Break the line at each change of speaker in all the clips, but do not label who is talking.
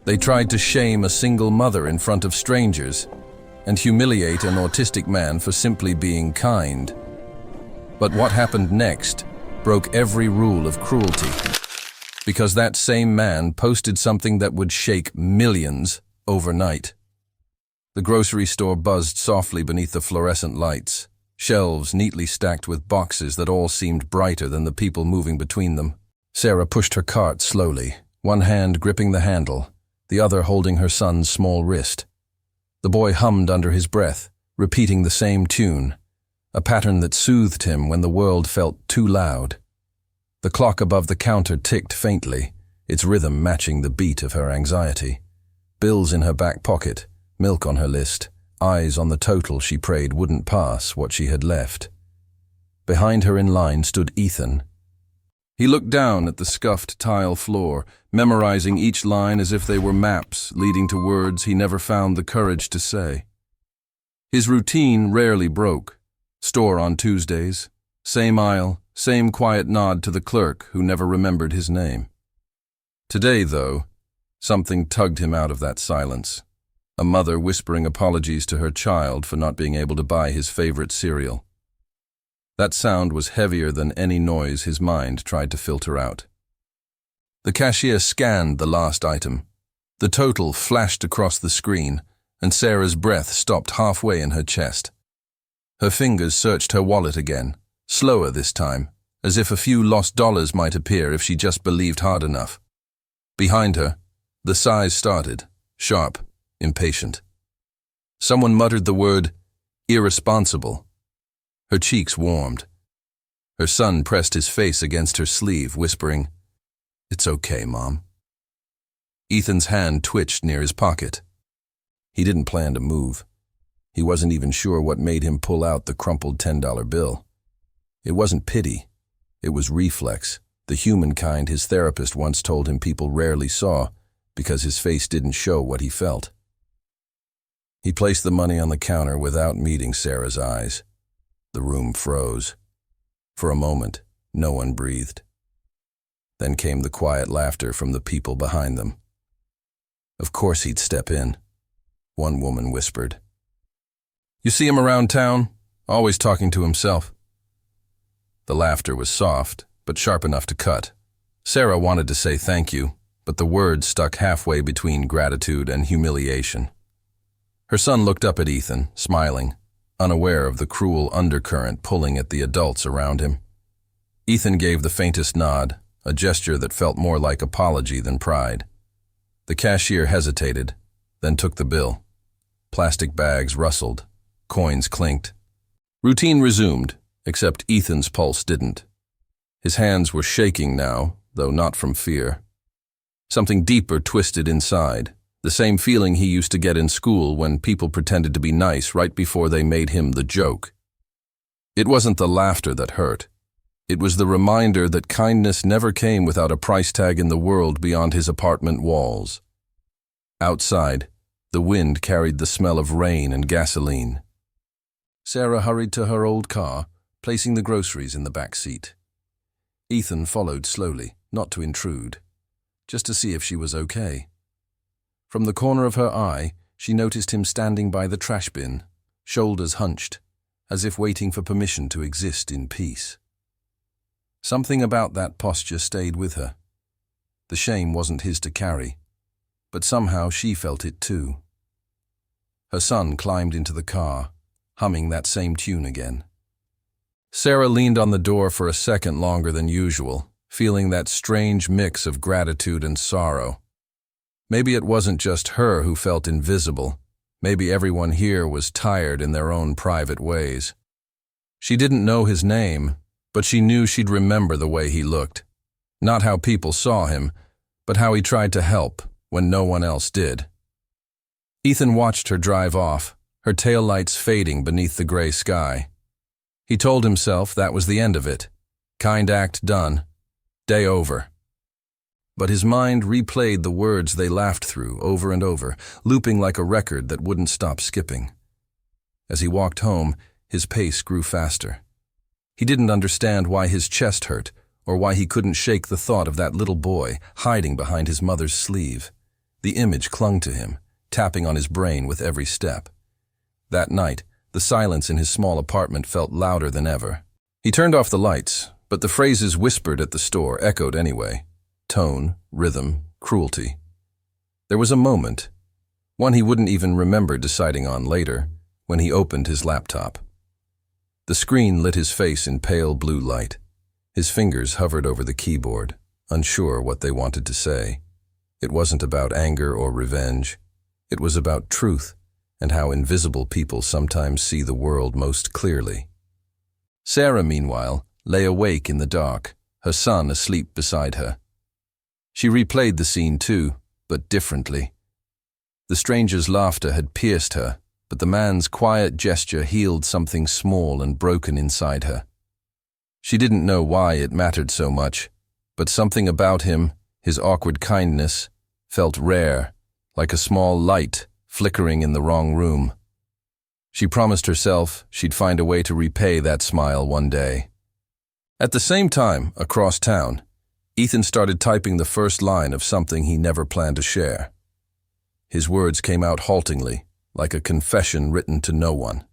They tried to shame a single mother in front of strangers and humiliate an autistic man for simply being kind. But what happened next broke every rule of cruelty, because that same man posted something that would shake millions overnight. The grocery store buzzed softly beneath the fluorescent lights, shelves neatly stacked with boxes that all seemed brighter than the people moving between them. Sarah pushed her cart slowly, one hand gripping the handle, the other holding her son's small wrist. The boy hummed under his breath, repeating the same tune, a pattern that soothed him when the world felt too loud. The clock above the counter ticked faintly, its rhythm matching the beat of her anxiety. Bills in her back pocket, milk on her list, eyes on the total she prayed wouldn't pass what she had left. Behind her in line stood Ethan. He looked down at the scuffed tile floor, memorizing each line as if they were maps leading to words he never found the courage to say. His routine rarely broke. Store on Tuesdays, same aisle, same quiet nod to the clerk who never remembered his name. Today, though, something tugged him out of that silence. A mother whispering apologies to her child for not being able to buy his favorite cereal. That sound was heavier than any noise his mind tried to filter out. The cashier scanned the last item. The total flashed across the screen, and Sarah's breath stopped halfway in her chest. Her fingers searched her wallet again, slower this time, as if a few lost dollars might appear if she just believed hard enough. Behind her, the sighs started, sharp, impatient. Someone muttered the word, irresponsible. Her cheeks warmed. Her son pressed his face against her sleeve, whispering, "It's okay, Mom." Ethan's hand twitched near his pocket. He didn't plan to move. He wasn't even sure what made him pull out the crumpled $10 bill. It wasn't pity. It was reflex, the human kind his therapist once told him people rarely saw because his face didn't show what he felt. He placed the money on the counter without meeting Sarah's eyes. The room froze. For a moment, no one breathed. Then came the quiet laughter from the people behind them. Of course he'd step in. One woman whispered. "You see him around town? Always talking to himself." The laughter was soft, but sharp enough to cut. Sarah wanted to say thank you, but the words stuck halfway between gratitude and humiliation. Her son looked up at Ethan, smiling, unaware of the cruel undercurrent pulling at the adults around him. Ethan gave the faintest nod, a gesture that felt more like apology than pride. The cashier hesitated, then took the bill. Plastic bags rustled, coins clinked. Routine resumed, except Ethan's pulse didn't. His hands were shaking now, though not from fear. Something deeper twisted inside, the same feeling he used to get in school when people pretended to be nice right before they made him the joke. It wasn't the laughter that hurt. It was the reminder that kindness never came without a price tag in the world beyond his apartment walls. Outside, the wind carried the smell of rain and gasoline. Sarah hurried to her old car, placing the groceries in the back seat. Ethan followed slowly, not to intrude, just to see if she was okay. From the corner of her eye, she noticed him standing by the trash bin, shoulders hunched, as if waiting for permission to exist in peace. Something about that posture stayed with her. The shame wasn't his to carry, but somehow she felt it too. Her son climbed into the car, humming that same tune again. Sarah leaned on the door for a second longer than usual, feeling that strange mix of gratitude and sorrow. Maybe it wasn't just her who felt invisible. Maybe everyone here was tired in their own private ways. She didn't know his name, but she knew she'd remember the way he looked. Not how people saw him, but how he tried to help when no one else did. Ethan watched her drive off, her taillights fading beneath the gray sky. He told himself that was the end of it. Kind act done. Day over. But his mind replayed the words they laughed through over and over, looping like a record that wouldn't stop skipping. As he walked home, his pace grew faster. He didn't understand why his chest hurt, or why he couldn't shake the thought of that little boy hiding behind his mother's sleeve. The image clung to him, tapping on his brain with every step. That night, the silence in his small apartment felt louder than ever. He turned off the lights, but the phrases whispered at the store echoed anyway. Tone, rhythm, cruelty. There was a moment, one he wouldn't even remember deciding on later, when he opened his laptop. The screen lit his face in pale blue light. His fingers hovered over the keyboard, unsure what they wanted to say. It wasn't about anger or revenge. It was about truth and how invisible people sometimes see the world most clearly. Sarah, meanwhile, lay awake in the dark, her son asleep beside her. She replayed the scene too, but differently. The stranger's laughter had pierced her, but the man's quiet gesture healed something small and broken inside her. She didn't know why it mattered so much, but something about him, his awkward kindness, felt rare, like a small light flickering in the wrong room. She promised herself she'd find a way to repay that smile one day. At the same time, across town, Ethan started typing the first line of something he never planned to share. His words came out haltingly, like a confession written to no one.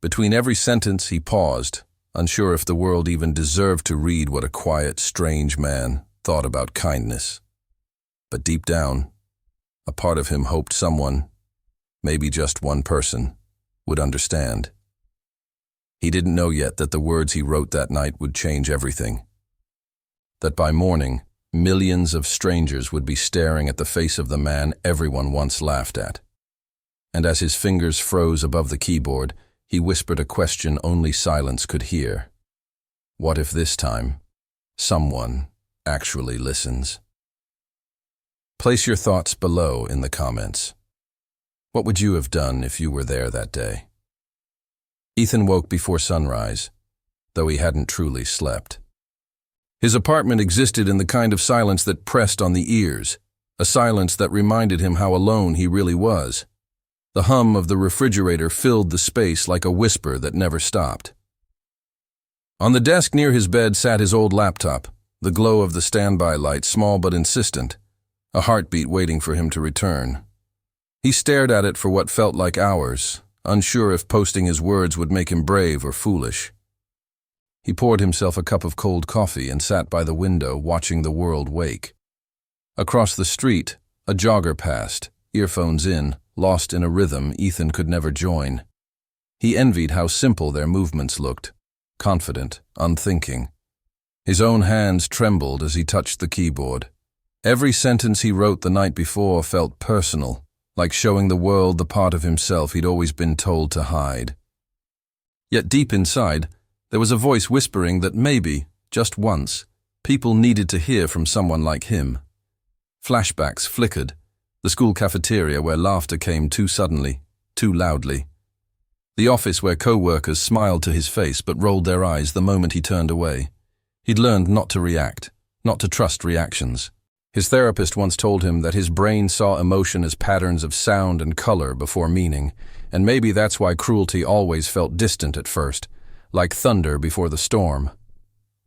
Between every sentence he paused, unsure if the world even deserved to read what a quiet, strange man thought about kindness. But deep down, a part of him hoped someone, maybe just one person, would understand. He didn't know yet that the words he wrote that night would change everything. That by morning, millions of strangers would be staring at the face of the man everyone once laughed at. And as his fingers froze above the keyboard, he whispered a question only silence could hear. What if this time, someone actually listens? Place your thoughts below in the comments. What would you have done if you were there that day? Ethan woke before sunrise, though he hadn't truly slept. His apartment existed in the kind of silence that pressed on the ears, a silence that reminded him how alone he really was. The hum of the refrigerator filled the space like a whisper that never stopped. On the desk near his bed sat his old laptop, the glow of the standby light small but insistent, a heartbeat waiting for him to return. He stared at it for what felt like hours, unsure if posting his words would make him brave or foolish. He poured himself a cup of cold coffee and sat by the window watching the world wake. Across the street, a jogger passed, earphones in, lost in a rhythm Ethan could never join. He envied how simple their movements looked, confident, unthinking. His own hands trembled as he touched the keyboard. Every sentence he wrote the night before felt personal, like showing the world the part of himself he'd always been told to hide. Yet deep inside, there was a voice whispering that maybe, just once, people needed to hear from someone like him. Flashbacks flickered, the school cafeteria where laughter came too suddenly, too loudly. The office where co-workers smiled to his face but rolled their eyes the moment he turned away. He'd learned not to react, not to trust reactions. His therapist once told him that his brain saw emotion as patterns of sound and color before meaning, and maybe that's why cruelty always felt distant at first, like thunder before the storm.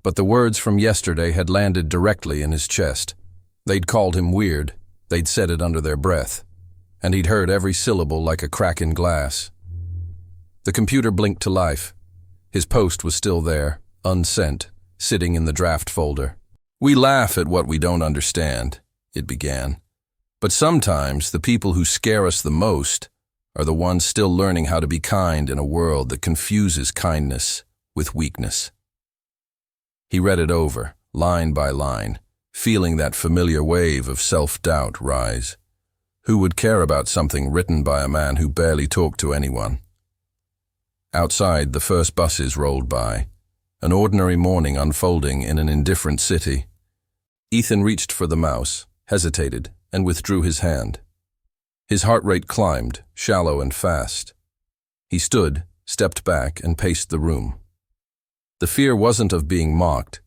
But the words from yesterday had landed directly in his chest. They'd called him weird, they'd said it under their breath, and he'd heard every syllable like a crack in glass. The computer blinked to life. His post was still there, unsent, sitting in the draft folder. "We laugh at what we don't understand," it began. "But sometimes the people who scare us the most are the ones still learning how to be kind in a world that confuses kindness with weakness." He read it over, line by line, feeling that familiar wave of self-doubt rise. Who would care about something written by a man who barely talked to anyone? Outside, the first buses rolled by, an ordinary morning unfolding in an indifferent city. Ethan reached for the mouse, hesitated, and withdrew his hand. His heart rate climbed, shallow and fast. He stood, stepped back, and paced the room. The fear wasn't of being mocked,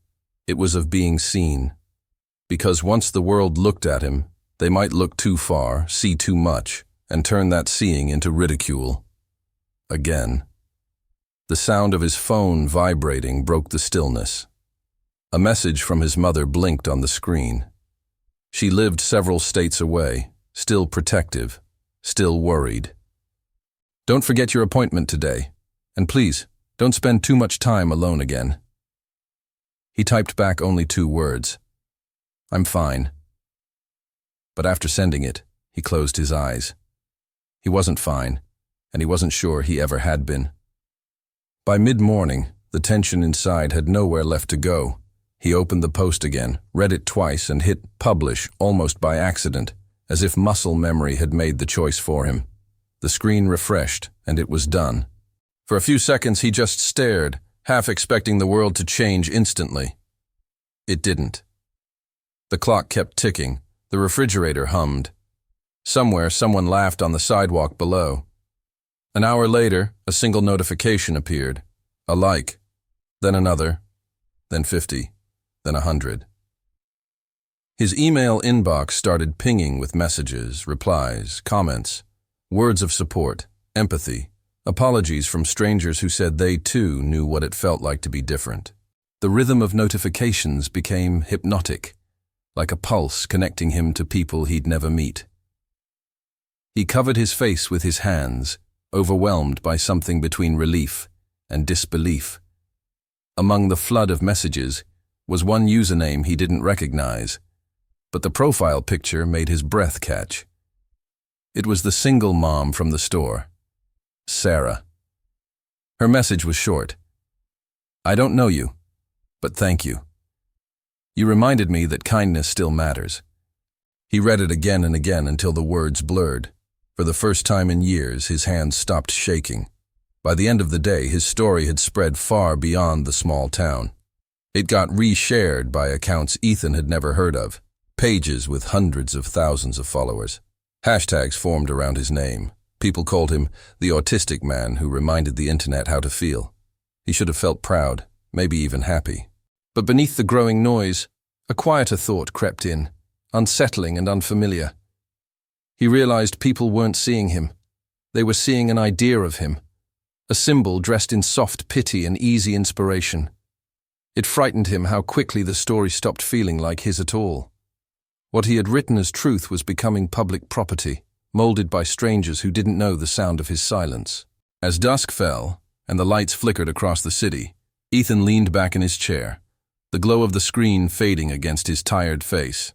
it was of being seen. Because once the world looked at him, they might look too far, see too much, and turn that seeing into ridicule. Again. The sound of his phone vibrating broke the stillness. A message from his mother blinked on the screen. She lived several states away, still protective, still worried. Don't forget your appointment today, and please, don't spend too much time alone again. He typed back only 2 words. I'm fine. But after sending it, he closed his eyes. He wasn't fine, and he wasn't sure he ever had been. By mid-morning, the tension inside had nowhere left to go. He opened the post again, read it twice, and hit publish almost by accident, as if muscle memory had made the choice for him. The screen refreshed, and it was done. For a few seconds he just stared, half expecting the world to change instantly. It didn't. The clock kept ticking, the refrigerator hummed. Somewhere someone laughed on the sidewalk below. An hour later, a single notification appeared. A like, then another, then 50, then 100. His email inbox started pinging with messages, replies, comments, words of support, empathy, apologies from strangers who said they too knew what it felt like to be different. The rhythm of notifications became hypnotic, like a pulse connecting him to people he'd never meet. He covered his face with his hands, overwhelmed by something between relief and disbelief. Among the flood of messages was one username he didn't recognize, but the profile picture made his breath catch. It was the single mom from the store, Sarah. Her message was short. I don't know you, but thank you. You reminded me that kindness still matters. He read it again and again until the words blurred. For the first time in years, his hands stopped shaking. By the end of the day, his story had spread far beyond the small town. It got reshared by accounts Ethan had never heard of, pages with hundreds of thousands of followers. Hashtags formed around his name. People called him the autistic man who reminded the internet how to feel. He should have felt proud, maybe even happy. But beneath the growing noise, a quieter thought crept in, unsettling and unfamiliar. He realized people weren't seeing him. They were seeing an idea of him, a symbol dressed in soft pity and easy inspiration. It frightened him how quickly the story stopped feeling like his at all. What he had written as truth was becoming public property, molded by strangers who didn't know the sound of his silence. As dusk fell and the lights flickered across the city, Ethan leaned back in his chair, the glow of the screen fading against his tired face.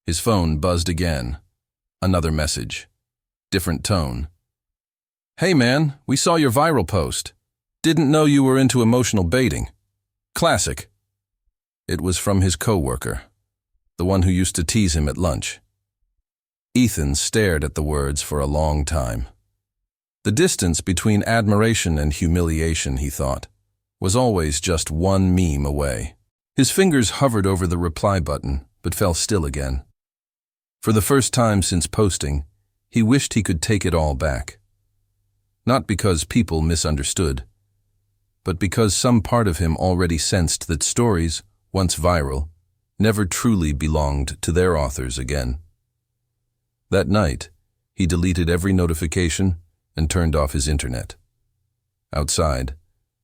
His phone buzzed again. Another message. Different tone. Hey man, we saw your viral post. Didn't know you were into emotional baiting. Classic. It was from his coworker, the one who used to tease him at lunch. Ethan stared at the words for a long time. The distance between admiration and humiliation, he thought, was always just one meme away. His fingers hovered over the reply button, but fell still again. For the first time since posting, he wished he could take it all back. Not because people misunderstood, but because some part of him already sensed that stories, once viral, never truly belonged to their authors again. That night, he deleted every notification and turned off his internet. Outside,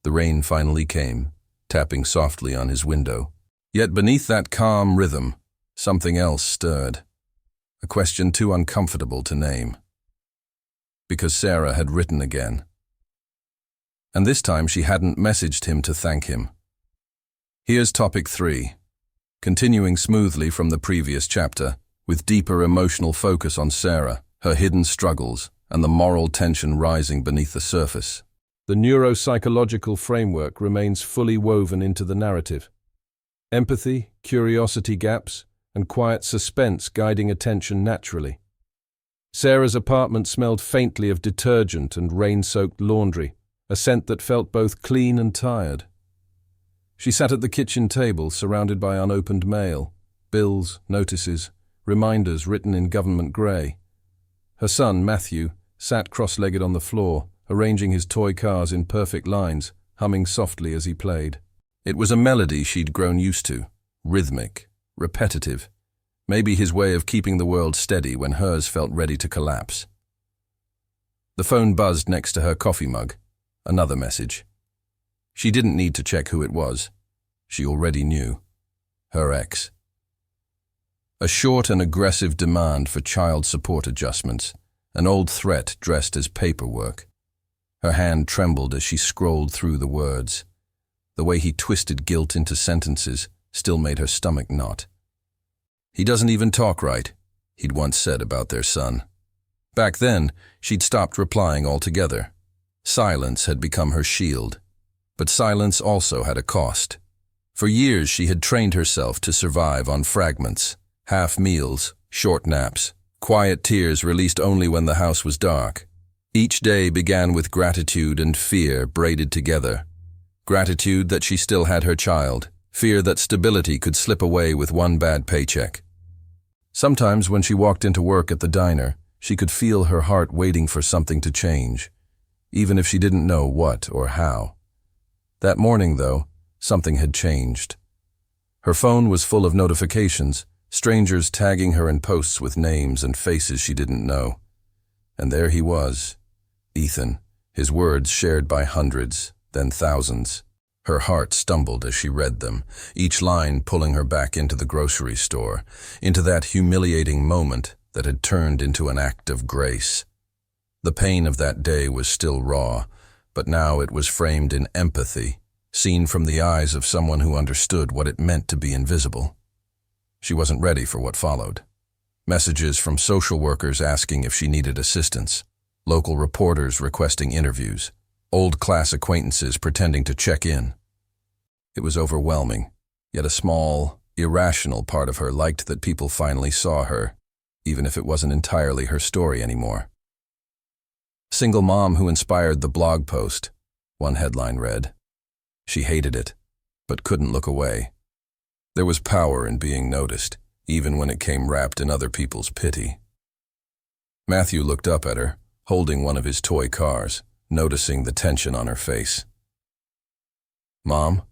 the rain finally came, tapping softly on his window. Yet beneath that calm rhythm, something else stirred. A question too uncomfortable to name. Because Sarah had written again. And this time she hadn't messaged him to thank him. Here's topic 3. Continuing smoothly from the previous chapter, with deeper emotional focus on Sarah, her hidden struggles, and the moral tension rising beneath the surface. The neuropsychological framework remains fully woven into the narrative. Empathy, curiosity gaps, and quiet suspense guiding attention naturally. Sarah's apartment smelled faintly of detergent and rain-soaked laundry, a scent that felt both clean and tired. She sat at the kitchen table, surrounded by unopened mail, bills, notices, reminders written in government grey. Her son, Matthew, sat cross-legged on the floor, arranging his toy cars in perfect lines, humming softly as he played. It was a melody she'd grown used to, rhythmic, repetitive, maybe his way of keeping the world steady when hers felt ready to collapse. The phone buzzed next to her coffee mug. Another message. She didn't need to check who it was. She already knew. Her ex. A short and aggressive demand for child support adjustments, an old threat dressed as paperwork. Her hand trembled as she scrolled through the words. The way he twisted guilt into sentences still made her stomach knot. "He doesn't even talk right," he'd once said about their son. Back then, she'd stopped replying altogether. Silence had become her shield. But silence also had a cost. For years she had trained herself to survive on fragments, half meals, short naps, quiet tears released only when the house was dark. Each day began with gratitude and fear braided together. Gratitude that she still had her child, fear that stability could slip away with one bad paycheck. Sometimes when she walked into work at the diner, she could feel her heart waiting for something to change, even if she didn't know what or how. That morning, though, something had changed. Her phone was full of notifications, strangers tagging her in posts with names and faces she didn't know. And there he was, Ethan, his words shared by hundreds, then thousands. Her heart stumbled as she read them, each line pulling her back into the grocery store, into that humiliating moment that had turned into an act of grace. The pain of that day was still raw, but now it was framed in empathy, seen from the eyes of someone who understood what it meant to be invisible. She wasn't ready for what followed. Messages from social workers asking if she needed assistance, local reporters requesting interviews, old class acquaintances pretending to check in. It was overwhelming, yet a small, irrational part of her liked that people finally saw her, even if it wasn't entirely her story anymore. "Single mom who inspired the blog post," one headline read. She hated it, but couldn't look away. There was power in being noticed, even when it came wrapped in other people's pity. Matthew looked up at her, holding one of his toy cars, noticing the tension on her face. "Mom?"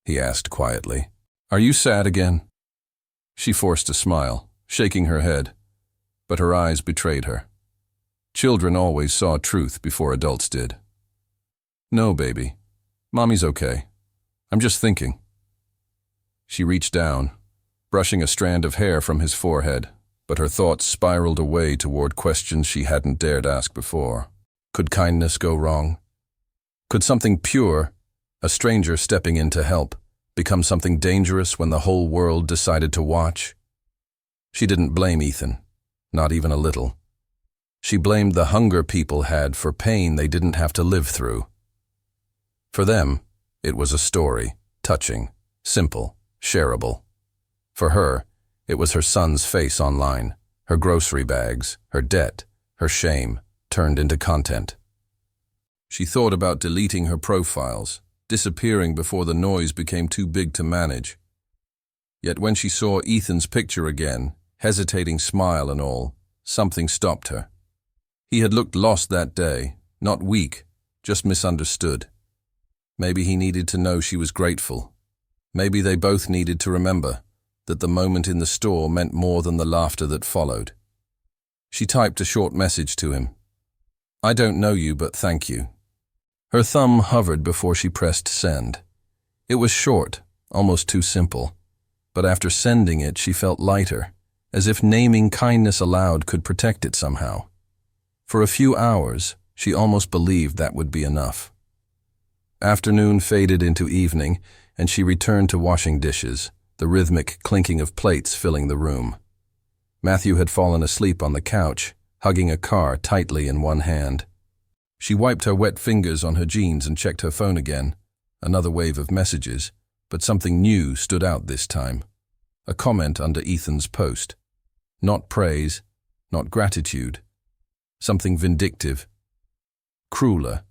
he asked quietly. "Are you sad again?" She forced a smile, shaking her head, but her eyes betrayed her. Children always saw truth before adults did. "No, baby. Mommy's okay. I'm just thinking." She reached down, brushing a strand of hair from his forehead, but her thoughts spiraled away toward questions she hadn't dared ask before. Could kindness go wrong? Could something pure, a stranger stepping in to help, become something dangerous when the whole world decided to watch? She didn't blame Ethan, not even a little. She blamed the hunger people had for pain they didn't have to live through. For them, it was a story, touching, simple, shareable. For her, it was her son's face online, her grocery bags, her debt, her shame, turned into content. She thought about deleting her profiles, disappearing before the noise became too big to manage. Yet when she saw Ethan's picture again, hesitating smile and all, something stopped her. He had looked lost that day, not weak, just misunderstood. Maybe he needed to know she was grateful. Maybe they both needed to remember that the moment in the store meant more than the laughter that followed. She typed a short message to him. "I don't know you, but thank you." Her thumb hovered before she pressed send. It was short, almost too simple, but after sending it she felt lighter, as if naming kindness aloud could protect it somehow. For a few hours, she almost believed that would be enough. Afternoon faded into evening, and she returned to washing dishes, the rhythmic clinking of plates filling the room. Matthew had fallen asleep on the couch, hugging a car tightly in one hand. She wiped her wet fingers on her jeans and checked her phone again. Another wave of messages, but something new stood out this time. A comment under Ethan's post. Not praise, not gratitude. Something vindictive. Crueler.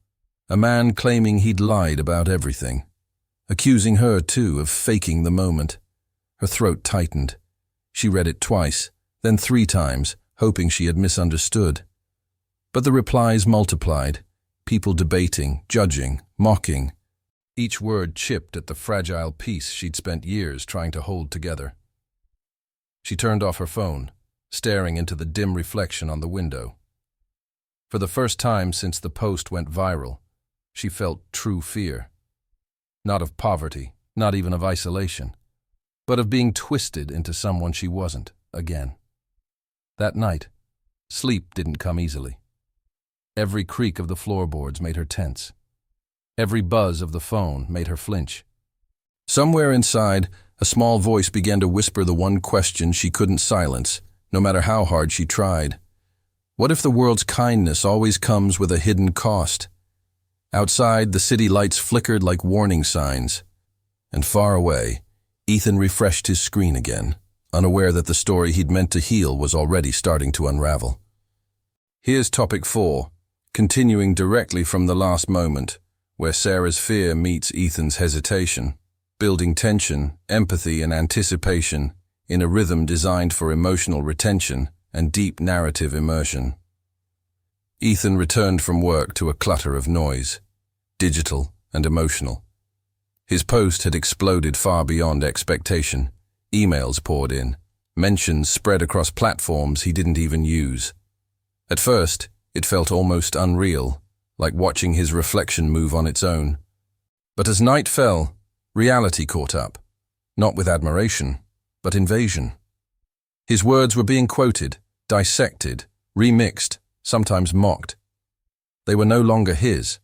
A man claiming he'd lied about everything. Accusing her, too, of faking the moment. Her throat tightened. She read it twice, then 3 times, hoping she had misunderstood. But the replies multiplied. People debating, judging, mocking. Each word chipped at the fragile piece she'd spent years trying to hold together. She turned off her phone, staring into the dim reflection on the window. For the first time since the post went viral, she felt true fear. Not of poverty, not even of isolation, but of being twisted into someone she wasn't. again. That night, sleep didn't come easily. Every creak of the floorboards made her tense. Every buzz of the phone made her flinch. Somewhere inside, a small voice began to whisper the one question she couldn't silence, no matter how hard she tried. What if the world's kindness always comes with a hidden cost? Outside, the city lights flickered like warning signs. And far away, Ethan refreshed his screen again, unaware that the story he'd meant to heal was already starting to unravel. Here's topic 4, continuing directly from the last moment, where Sarah's fear meets Ethan's hesitation, building tension, empathy, and anticipation in a rhythm designed for emotional retention and deep narrative immersion. Ethan returned from work to a clutter of noise, digital and emotional. His post had exploded far beyond expectation. Emails poured in, mentions spread across platforms he didn't even use. At first, it felt almost unreal, like watching his reflection move on its own. But as night fell, reality caught up, not with admiration, but invasion. His words were being quoted, dissected, remixed, sometimes mocked. They were no longer his.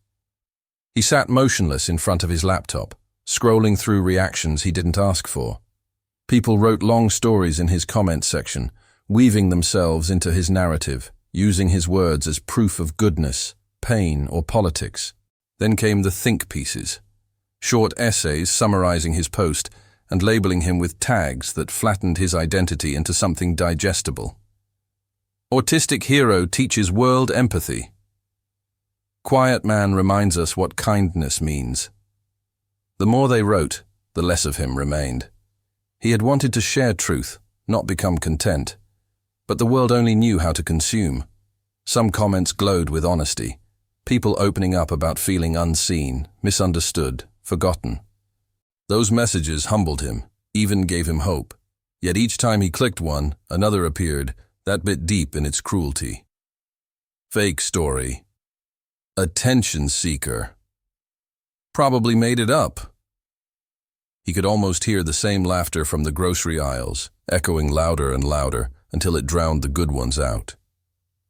He sat motionless in front of his laptop, scrolling through reactions he didn't ask for. People wrote long stories in his comment section, weaving themselves into his narrative, using his words as proof of goodness, pain, or politics. Then came the think pieces, short essays summarizing his post and labeling him with tags that flattened his identity into something digestible. Autistic hero teaches world empathy. Quiet man reminds us what kindness means. The more they wrote, the less of him remained. He had wanted to share truth, not become content. But the world only knew how to consume. Some comments glowed with honesty, people opening up about feeling unseen, misunderstood, forgotten. Those messages humbled him, even gave him hope. Yet each time he clicked one, another appeared, that bit deep in its cruelty. Fake story. Attention seeker. Probably made it up. He could almost hear the same laughter from the grocery aisles, echoing louder and louder until it drowned the good ones out.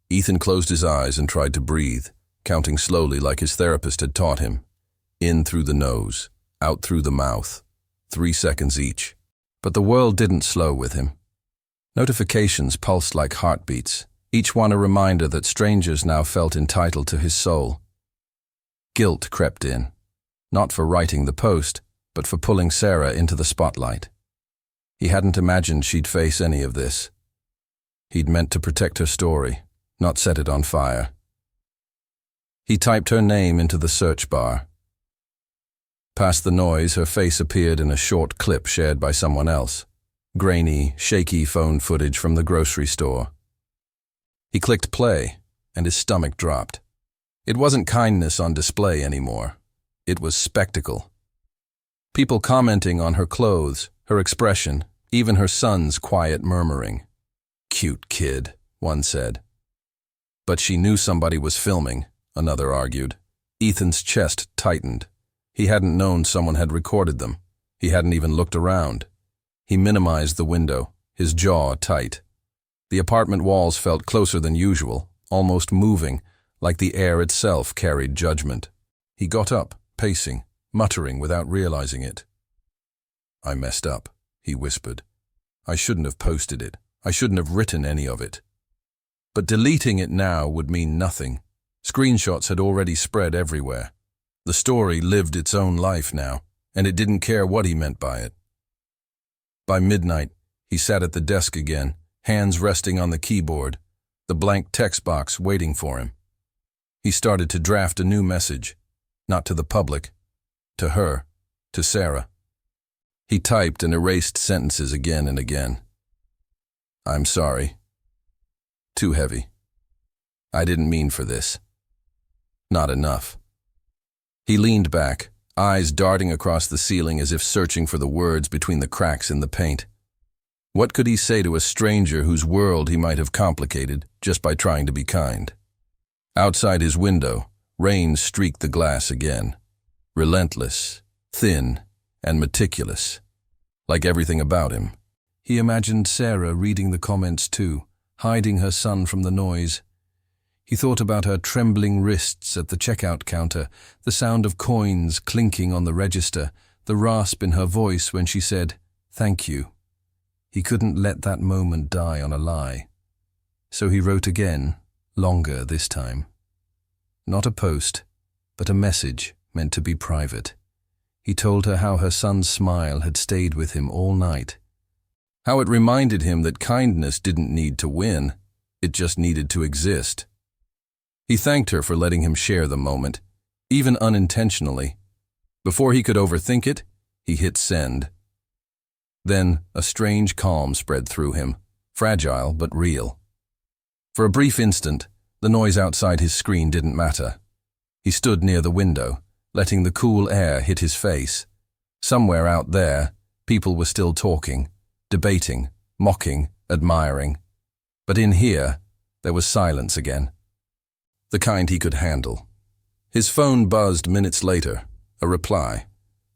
Ethan closed his eyes and tried to breathe, counting slowly like his therapist had taught him. In through the nose, out through the mouth, 3 seconds each. But the world didn't slow with him. Notifications pulsed like heartbeats, each one a reminder that strangers now felt entitled to his soul. Guilt crept in, not for writing the post, but for pulling Sarah into the spotlight. He hadn't imagined she'd face any of this. He'd meant to protect her story, not set it on fire. He typed her name into the search bar. Past the noise, her face appeared in a short clip shared by someone else. Grainy, shaky phone footage from the grocery store. He clicked play, and his stomach dropped. It wasn't kindness on display anymore. It was spectacle. People commenting on her clothes, her expression, even her son's quiet murmuring. Cute kid, one said. But she knew somebody was filming, another argued. Ethan's chest tightened. He hadn't known someone had recorded them. He hadn't even looked around. He minimized the window, his jaw tight. The apartment walls felt closer than usual, almost moving, like the air itself carried judgment. He got up, pacing, muttering without realizing it. I messed up, he whispered. I shouldn't have posted it. I shouldn't have written any of it. But deleting it now would mean nothing. Screenshots had already spread everywhere. The story lived its own life now, and it didn't care what he meant by it. By midnight, he sat at the desk again, hands resting on the keyboard, the blank text box waiting for him. He started to draft a new message, not to the public, to her, to Sarah. He typed and erased sentences again and again. I'm sorry. Too heavy. I didn't mean for this. Not enough. He leaned back, eyes darting across the ceiling as if searching for the words between the cracks in the paint. What could he say to a stranger whose world he might have complicated just by trying to be kind? Outside his window, rain streaked the glass again. Relentless, thin, and meticulous. Like everything about him, He imagined Sarah reading the comments too, hiding her son from the noise. He thought about her trembling wrists at the checkout counter, the sound of coins clinking on the register, the rasp in her voice when she said, "Thank you." He couldn't let that moment die on a lie. So he wrote again, longer this time. Not a post, but a message meant to be private. He told her how her son's smile had stayed with him all night. How it reminded him that kindness didn't need to win, it just needed to exist. He thanked her for letting him share the moment, even unintentionally. Before he could overthink it, he hit send. Then a strange calm spread through him, fragile but real. For a brief instant, the noise outside his screen didn't matter. He stood near the window, letting the cool air hit his face. Somewhere out there, people were still talking, debating, mocking, admiring. But in here, there was silence again. The kind he could handle. His phone buzzed minutes later, a reply.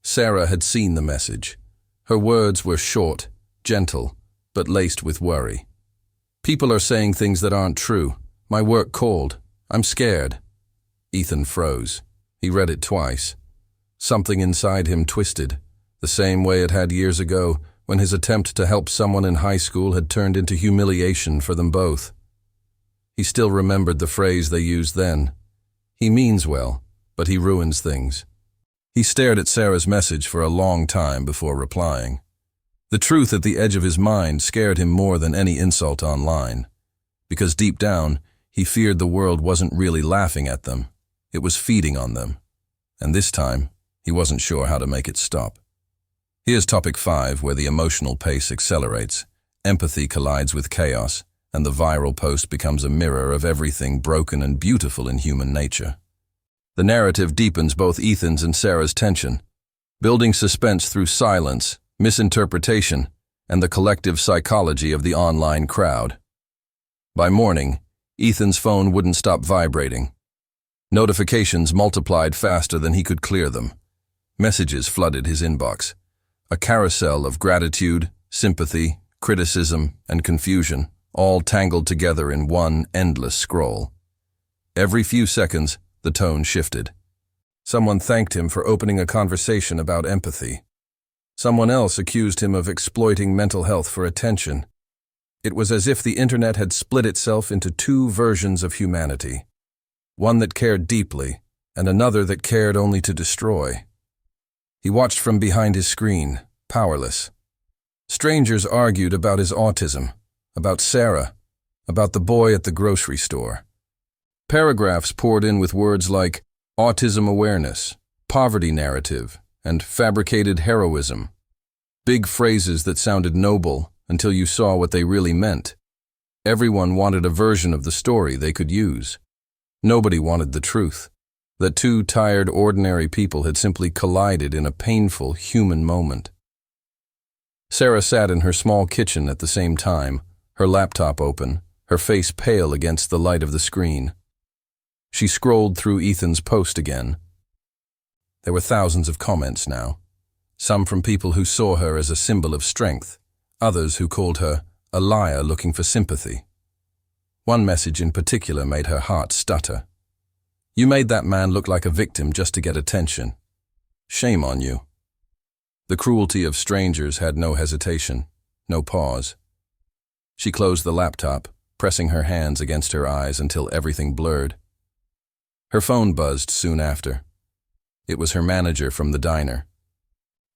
Sarah had seen the message. Her words were short, gentle, but laced with worry. "People are saying things that aren't true. My work called. I'm scared." Ethan froze. He read it twice. Something inside him twisted, the same way it had years ago when his attempt to help someone in high school had turned into humiliation for them both. He still remembered the phrase they used then. "He means well, but he ruins things." He stared at Sarah's message for a long time before replying. The truth at the edge of his mind scared him more than any insult online, because deep down, he feared the world wasn't really laughing at them. It was feeding on them. And this time, he wasn't sure how to make it stop. Here's topic 5, where the emotional pace accelerates, empathy collides with chaos, and the viral post becomes a mirror of everything broken and beautiful in human nature. The narrative deepens both Ethan's and Sarah's tension, building suspense through silence, misinterpretation, and the collective psychology of the online crowd. By morning, Ethan's phone wouldn't stop vibrating. Notifications multiplied faster than he could clear them. Messages flooded his inbox. A carousel of gratitude, sympathy, criticism, and confusion, all tangled together in one endless scroll. Every few seconds, the tone shifted. Someone thanked him for opening a conversation about empathy. Someone else accused him of exploiting mental health for attention. It was as if the internet had split itself into two versions of humanity. One that cared deeply, and another that cared only to destroy. He watched from behind his screen, powerless. Strangers argued about his autism, about Sarah, about the boy at the grocery store. Paragraphs poured in with words like autism awareness, poverty narrative, and fabricated heroism. Big phrases that sounded noble until you saw what they really meant. Everyone wanted a version of the story they could use. Nobody wanted the truth, that two tired, ordinary people had simply collided in a painful human moment. Sarah sat in her small kitchen at the same time, her laptop open, her face pale against the light of the screen. She scrolled through Ethan's post again. There were thousands of comments now, some from people who saw her as a symbol of strength, others who called her a liar looking for sympathy. One message in particular made her heart stutter. "You made that man look like a victim just to get attention. Shame on you." The cruelty of strangers had no hesitation, no pause. She closed the laptop, pressing her hands against her eyes until everything blurred. Her phone buzzed soon after. It was her manager from the diner.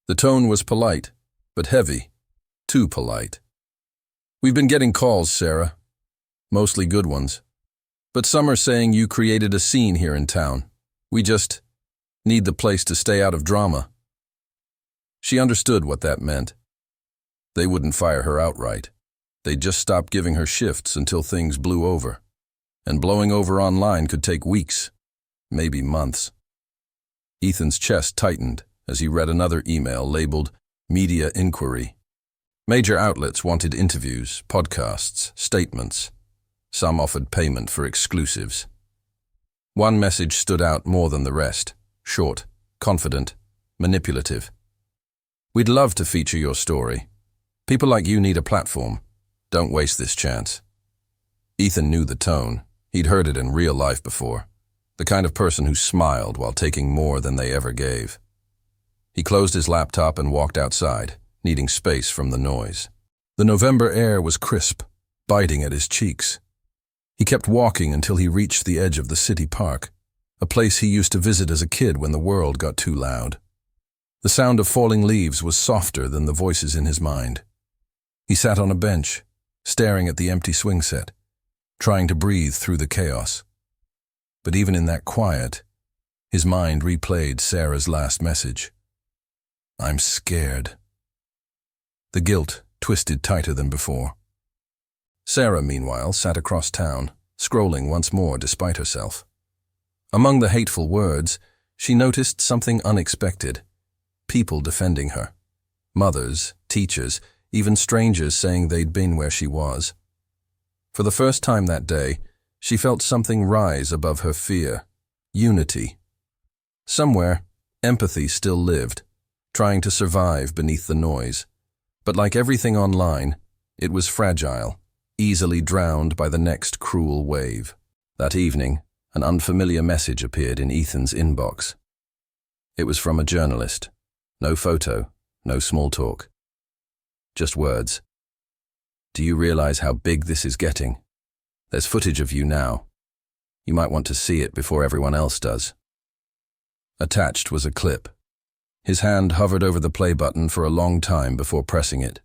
The tone was polite, but heavy, too polite. "We've been getting calls, Sarah. Mostly good ones. But some are saying you created a scene here in town. We just need the place to stay out of drama." She understood what that meant. They wouldn't fire her outright. They'd just stop giving her shifts until things blew over. And blowing over online could take weeks, maybe months. Ethan's chest tightened as he read another email labeled Media Inquiry. Major outlets wanted interviews, podcasts, statements. Some offered payment for exclusives. One message stood out more than the rest, short, confident, manipulative. "We'd love to feature your story. People like you need a platform. Don't waste this chance. Ethan knew the tone. He'd heard it in real life before. The kind of person who smiled while taking more than they ever gave. He closed his laptop and walked outside, needing space from the noise. The November air was crisp, biting at his cheeks. He kept walking until he reached the edge of the city park, a place he used to visit as a kid when the world got too loud. The sound of falling leaves was softer than the voices in his mind. He sat on a bench, staring at the empty swing set, trying to breathe through the chaos. But even in that quiet, his mind replayed Sarah's last message. "I'm scared." The guilt twisted tighter than before. Sarah, meanwhile, sat across town, scrolling once more despite herself. Among the hateful words, she noticed something unexpected. People defending her. Mothers, teachers, even strangers saying they'd been where she was. For the first time that day, she felt something rise above her fear. Unity. Somewhere, empathy still lived, trying to survive beneath the noise. But like everything online, it was fragile, easily drowned by the next cruel wave. That evening, an unfamiliar message appeared in Ethan's inbox. It was from a journalist. No photo, no small talk. Just words. "Do you realize how big this is getting? There's footage of you now. You might want to see it before everyone else does." Attached was a clip. His hand hovered over the play button for a long time before pressing it.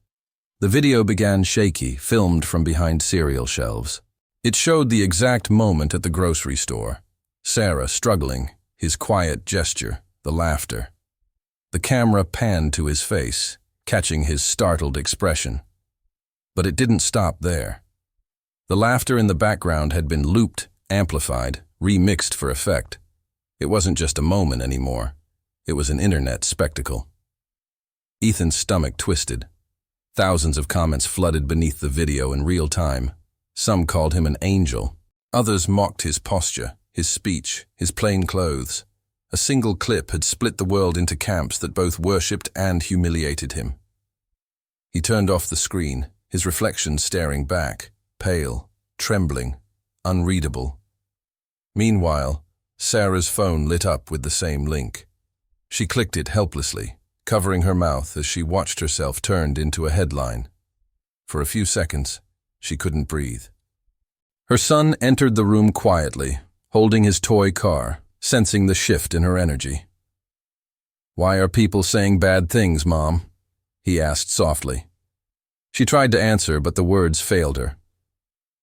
The video began shaky, filmed from behind cereal shelves. It showed the exact moment at the grocery store. Sarah struggling, his quiet gesture, the laughter. The camera panned to his face, catching his startled expression. But it didn't stop there. The laughter in the background had been looped, amplified, remixed for effect. It wasn't just a moment anymore. It was an internet spectacle. Ethan's stomach twisted. Thousands of comments flooded beneath the video in real time. Some called him an angel. Others mocked his posture, his speech, his plain clothes. A single clip had split the world into camps that both worshipped and humiliated him. He turned off the screen, his reflection staring back, pale, trembling, unreadable. Meanwhile, Sarah's phone lit up with the same link. She clicked it helplessly, covering her mouth as she watched herself turned into a headline. For a few seconds, she couldn't breathe. Her son entered the room quietly, holding his toy car, sensing the shift in her energy. "Why are people saying bad things, Mom?" he asked softly. She tried to answer, but the words failed her.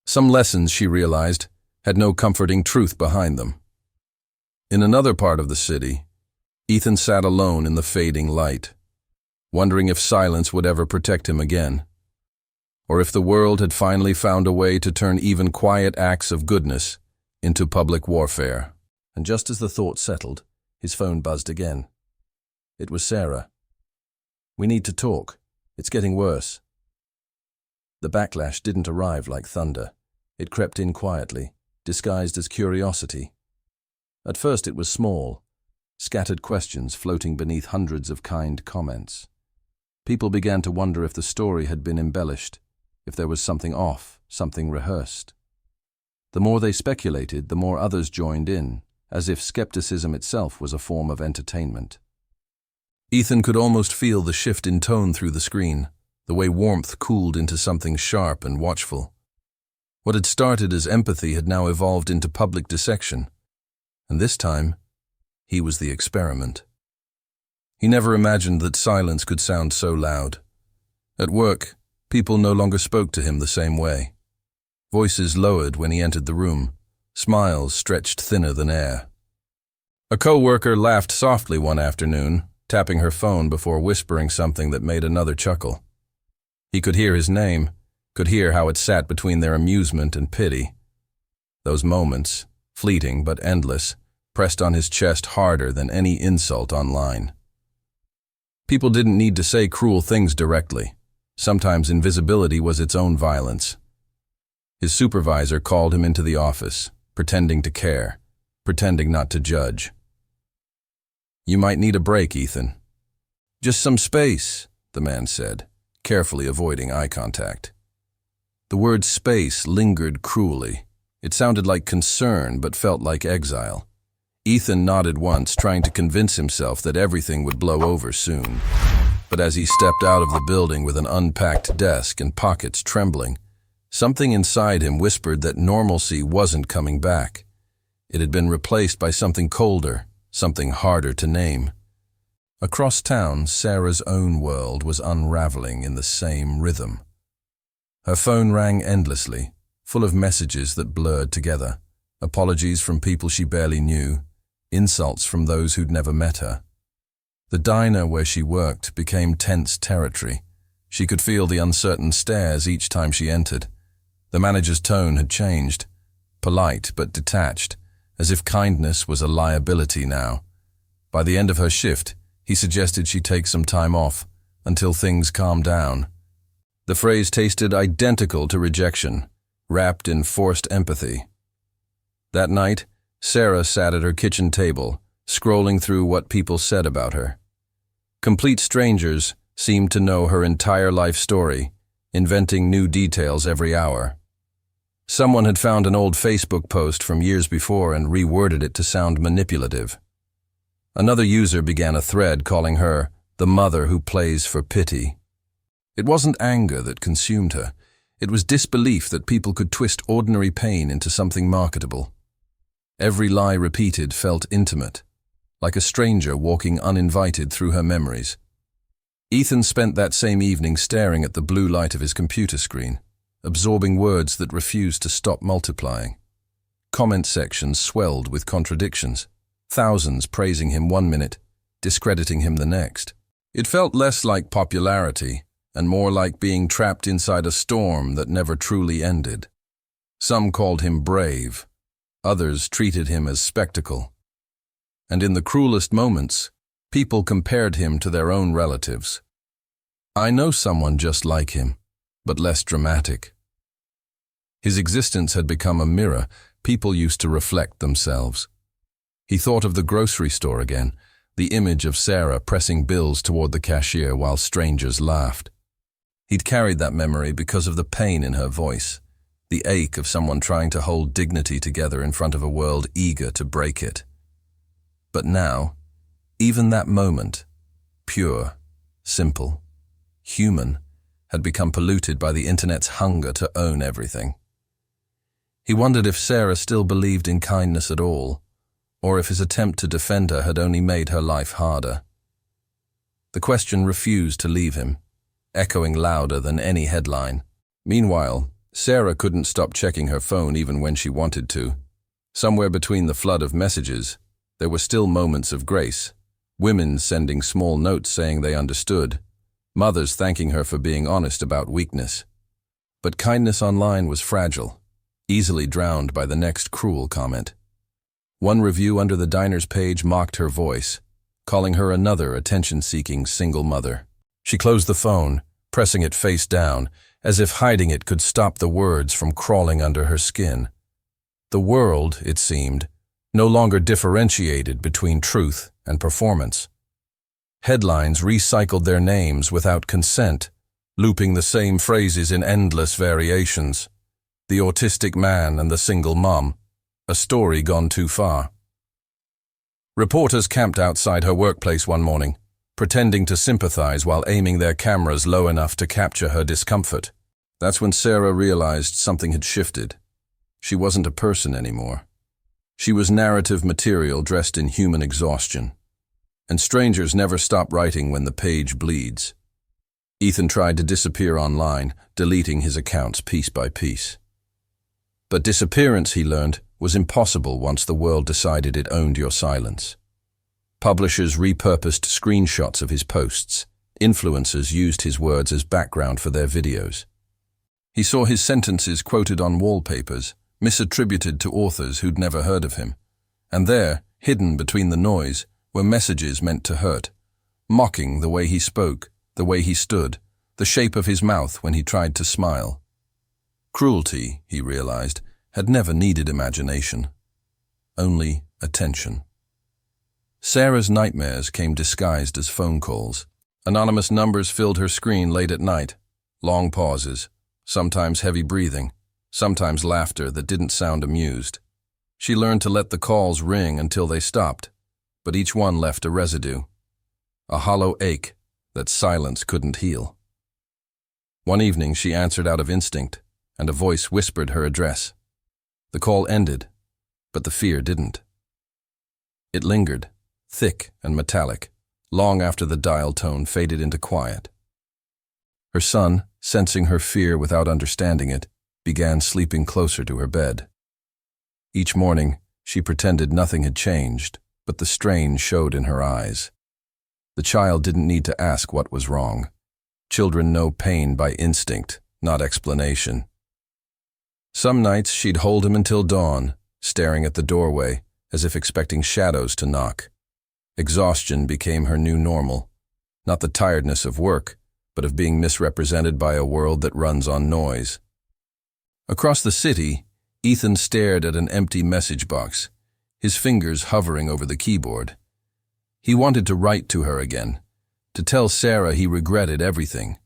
Some lessons, she realized, had no comforting truth behind them. In another part of the city, Ethan sat alone in the fading light, wondering if silence would ever protect him again, or if the world had finally found a way to turn even quiet acts of goodness into public warfare. And just as the thought settled, his phone buzzed again. It was Sarah. "We need to talk. It's getting worse." The backlash didn't arrive like thunder. It crept in quietly, disguised as curiosity. At first it was small, scattered questions floating beneath hundreds of kind comments. People began to wonder if the story had been embellished, if there was something off, something rehearsed. The more they speculated, the more others joined in, as if skepticism itself was a form of entertainment. Ethan could almost feel the shift in tone through the screen, the way warmth cooled into something sharp and watchful. What had started as empathy had now evolved into public dissection, and this time, he was the experiment. He never imagined that silence could sound so loud. At work, people no longer spoke to him the same way. Voices lowered when he entered the room, smiles stretched thinner than air. A co-worker laughed softly one afternoon, tapping her phone before whispering something that made another chuckle. He could hear his name, could hear how it sat between their amusement and pity. Those moments, fleeting but endless, pressed on his chest harder than any insult online. People didn't need to say cruel things directly. Sometimes invisibility was its own violence. His supervisor called him into the office, pretending to care, pretending not to judge. "You might need a break, Ethan." "Just some space," the man said, carefully avoiding eye contact. The word space lingered cruelly. It sounded like concern, but felt like exile. Ethan nodded once, trying to convince himself that everything would blow over soon. But as he stepped out of the building with an unpacked desk and pockets trembling, something inside him whispered that normalcy wasn't coming back. It had been replaced by something colder, something harder to name. Across town, Sarah's own world was unraveling in the same rhythm. Her phone rang endlessly, full of messages that blurred together. Apologies from people she barely knew, insults from those who'd never met her. The diner where she worked became tense territory. She could feel the uncertain stares each time she entered. The manager's tone had changed, polite but detached, as if kindness was a liability now. By the end of her shift, he suggested she take some time off, until things calmed down. The phrase tasted identical to rejection, wrapped in forced empathy. That night, Sarah sat at her kitchen table, scrolling through what people said about her. Complete strangers seemed to know her entire life story, inventing new details every hour. Someone had found an old Facebook post from years before and reworded it to sound manipulative. Another user began a thread calling her the mother who plays for pity. It wasn't anger that consumed her. It was disbelief that people could twist ordinary pain into something marketable. Every lie repeated felt intimate, like a stranger walking uninvited through her memories. Ethan spent that same evening staring at the blue light of his computer screen, absorbing words that refused to stop multiplying. Comment sections swelled with contradictions, thousands praising him one minute, discrediting him the next. It felt less like popularity and more like being trapped inside a storm that never truly ended. Some called him brave, others treated him as spectacle. And in the cruelest moments, people compared him to their own relatives. I know someone just like him, but less dramatic. His existence had become a mirror. People used to reflect themselves. He thought of the grocery store again, the image of Sarah pressing bills toward the cashier while strangers laughed. He'd carried that memory because of the pain in her voice, the ache of someone trying to hold dignity together in front of a world eager to break it. But now, even that moment, pure, simple, human, had become polluted by the internet's hunger to own everything. He wondered if Sarah still believed in kindness at all, or if his attempt to defend her had only made her life harder. The question refused to leave him, echoing louder than any headline. Meanwhile, Sarah couldn't stop checking her phone even when she wanted to. Somewhere between the flood of messages, there were still moments of grace. Women sending small notes saying they understood. Mothers thanking her for being honest about weakness. But kindness online was fragile, easily drowned by the next cruel comment. One review under the diner's page mocked her voice, calling her another attention-seeking single mother. She closed the phone, pressing it face down, as if hiding it could stop the words from crawling under her skin. The world, it seemed, no longer differentiated between truth and performance. Headlines recycled their names without consent, looping the same phrases in endless variations. The autistic man and the single mom, a story gone too far. Reporters camped outside her workplace one morning, pretending to sympathize while aiming their cameras low enough to capture her discomfort. That's when Sarah realized something had shifted. She wasn't a person anymore. She was narrative material dressed in human exhaustion. And strangers never stop writing when the page bleeds. Ethan tried to disappear online, deleting his accounts piece by piece. But disappearance, he learned, was impossible once the world decided it owned your silence. Publishers repurposed screenshots of his posts. Influencers used his words as background for their videos. He saw his sentences quoted on wallpapers, misattributed to authors who'd never heard of him. And there, hidden between the noise, were messages meant to hurt, mocking the way he spoke, the way he stood, the shape of his mouth when he tried to smile. Cruelty, he realized, had never needed imagination, only attention. Sarah's nightmares came disguised as phone calls. Anonymous numbers filled her screen late at night. Long pauses, sometimes heavy breathing, sometimes laughter that didn't sound amused. She learned to let the calls ring until they stopped, but each one left a residue. A hollow ache that silence couldn't heal. One evening she answered out of instinct, and a voice whispered her address. The call ended, but the fear didn't. It lingered, thick and metallic, long after the dial tone faded into quiet. Her son, sensing her fear without understanding it, began sleeping closer to her bed. Each morning, she pretended nothing had changed, but the strain showed in her eyes. The child didn't need to ask what was wrong. Children know pain by instinct, not explanation. Some nights she'd hold him until dawn, staring at the doorway, as if expecting shadows to knock. Exhaustion became her new normal, not the tiredness of work, but of being misrepresented by a world that runs on noise. Across the city, Ethan stared at an empty message box, his fingers hovering over the keyboard. He wanted to write to her again, to tell Sarah he regretted everything,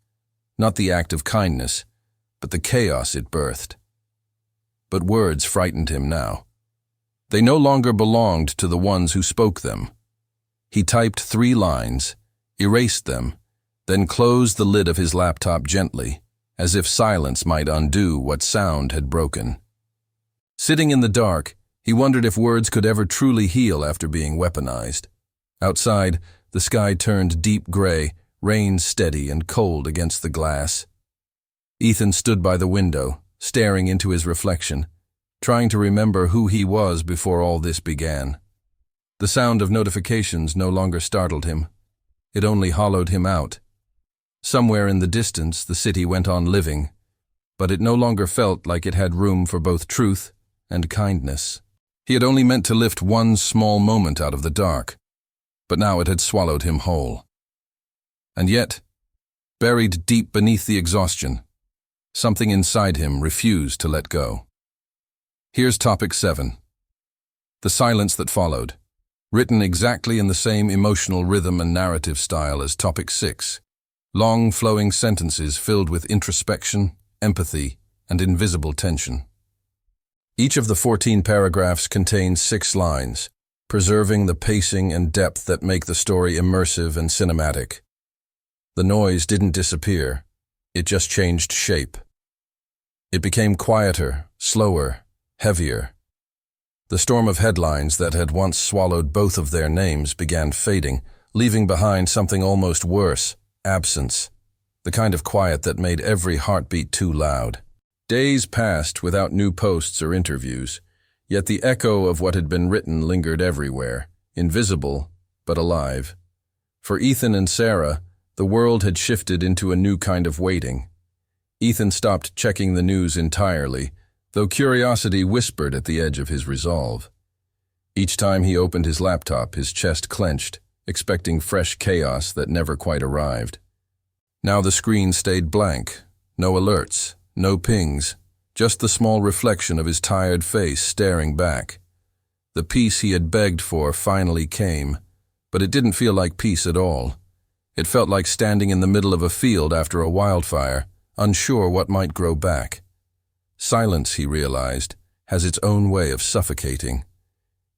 not the act of kindness, but the chaos it birthed. But words frightened him now. They no longer belonged to the ones who spoke them. He typed 3 lines, erased them, then closed the lid of his laptop gently, as if silence might undo what sound had broken. Sitting in the dark, he wondered if words could ever truly heal after being weaponized. Outside, the sky turned deep gray, rain steady and cold against the glass. Ethan stood by the window, staring into his reflection, trying to remember who he was before all this began. The sound of notifications no longer startled him. It only hollowed him out. Somewhere in the distance, the city went on living, but it no longer felt like it had room for both truth and kindness. He had only meant to lift one small moment out of the dark, but now it had swallowed him whole. And yet, buried deep beneath the exhaustion, something inside him refused to let go. Here's topic 7. The silence that followed, written exactly in the same emotional rhythm and narrative style as topic 6. Long flowing sentences filled with introspection, empathy, and invisible tension. Each of the 14 paragraphs contains 6 lines, preserving the pacing and depth that make the story immersive and cinematic. The noise didn't disappear, it just changed shape. It became quieter, slower, heavier. The storm of headlines that had once swallowed both of their names began fading, leaving behind something almost worse, absence, the kind of quiet that made every heartbeat too loud. Days passed without new posts or interviews, yet the echo of what had been written lingered everywhere, invisible but alive. For Ethan and Sarah, the world had shifted into a new kind of waiting. Ethan stopped checking the news entirely, though curiosity whispered at the edge of his resolve. Each time he opened his laptop, his chest clenched, expecting fresh chaos that never quite arrived. Now the screen stayed blank, no alerts, no pings, just the small reflection of his tired face staring back. The peace he had begged for finally came, but it didn't feel like peace at all. It felt like standing in the middle of a field after a wildfire, unsure what might grow back. Silence, he realized, has its own way of suffocating.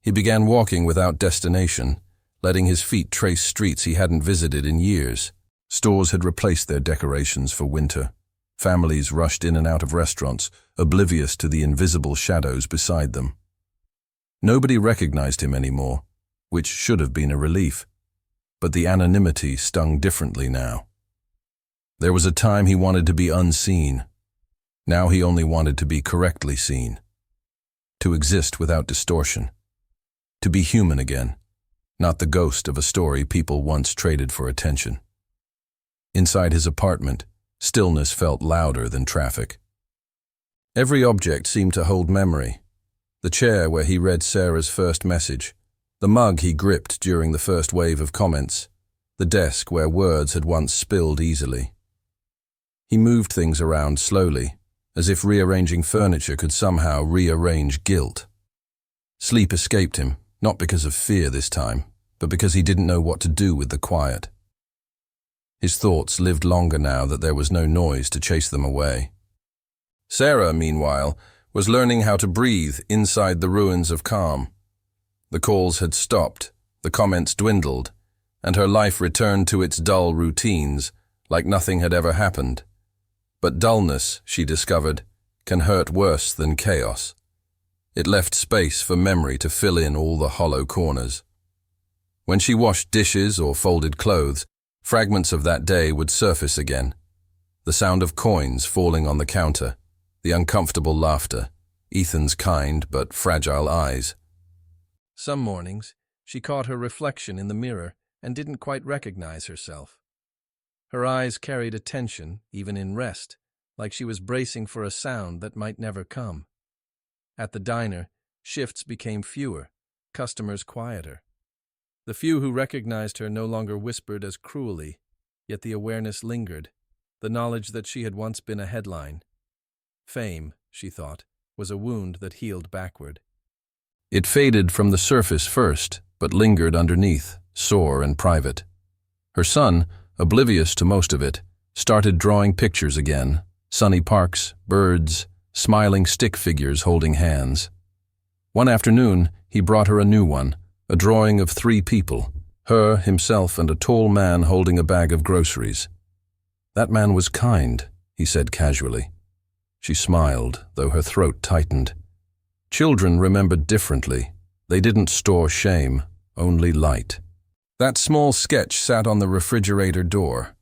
He began walking without destination, letting his feet trace streets he hadn't visited in years. Stores had replaced their decorations for winter. Families rushed in and out of restaurants, oblivious to the invisible shadows beside them. Nobody recognized him anymore, which should have been a relief. But the anonymity stung differently now. There was a time he wanted to be unseen. Now he only wanted to be correctly seen. To exist without distortion. To be human again, not the ghost of a story people once traded for attention. Inside his apartment, stillness felt louder than traffic. Every object seemed to hold memory. The chair where he read Sarah's first message, the mug he gripped during the first wave of comments, the desk where words had once spilled easily. He moved things around slowly, as if rearranging furniture could somehow rearrange guilt. Sleep escaped him, not because of fear this time, but because he didn't know what to do with the quiet. His thoughts lived longer now that there was no noise to chase them away. Sarah, meanwhile, was learning how to breathe inside the ruins of calm. The calls had stopped, the comments dwindled, and her life returned to its dull routines, like nothing had ever happened. But dullness, she discovered, can hurt worse than chaos. It left space for memory to fill in all the hollow corners. When she washed dishes or folded clothes, fragments of that day would surface again. The sound of coins falling on the counter, the uncomfortable laughter, Ethan's kind but fragile eyes. Some mornings, she caught her reflection in the mirror and didn't quite recognize herself. Her eyes carried a tension, even in rest, like she was bracing for a sound that might never come. At the diner, shifts became fewer, customers quieter. The few who recognized her no longer whispered as cruelly, yet the awareness lingered, the knowledge that she had once been a headline. Fame, she thought, was a wound that healed backward. It faded from the surface first, but lingered underneath, sore and private. Her son, oblivious to most of it, started drawing pictures again, sunny parks, birds, smiling stick figures holding hands. One afternoon, he brought her a new one, a drawing of 3 people, her, himself, and a tall man holding a bag of groceries. "That man was kind," he said casually. She smiled, though her throat tightened. Children remembered differently. They didn't store shame, only light. That small sketch sat on the refrigerator door,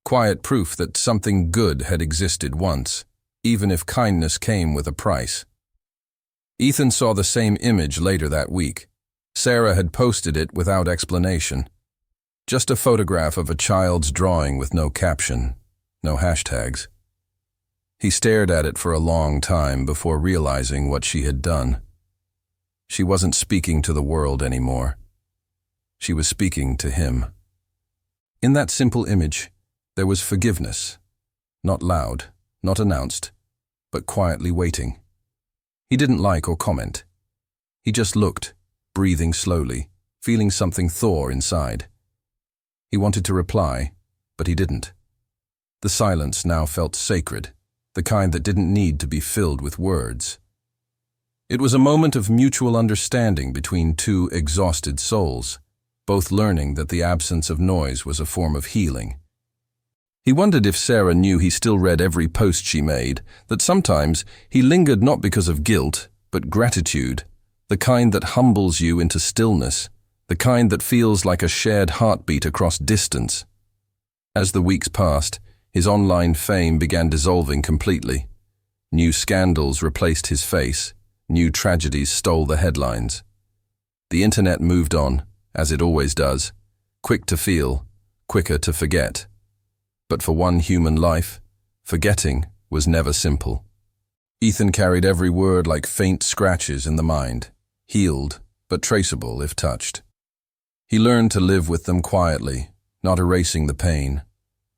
quiet proof that something good had existed once, even if kindness came with a price. Ethan saw the same image later that week. Sarah had posted it without explanation. Just a photograph of a child's drawing with no caption, no hashtags. He stared at it for a long time before realizing what she had done. She wasn't speaking to the world anymore. She was speaking to him. In that simple image, there was forgiveness, not loud, not announced, but quietly waiting. He didn't like or comment. He just looked, breathing slowly, feeling something thaw inside. He wanted to reply, but he didn't. The silence now felt sacred, the kind that didn't need to be filled with words. It was a moment of mutual understanding between 2 exhausted souls, both learning that the absence of noise was a form of healing. He wondered if Sarah knew he still read every post she made, that sometimes he lingered not because of guilt, but gratitude, the kind that humbles you into stillness, the kind that feels like a shared heartbeat across distance. As the weeks passed, his online fame began dissolving completely. New scandals replaced his face, new tragedies stole the headlines. The internet moved on, as it always does, quick to feel, quicker to forget. But for one human life, forgetting was never simple. Ethan carried every word like faint scratches in the mind, healed, but traceable if touched. He learned to live with them quietly, not erasing the pain,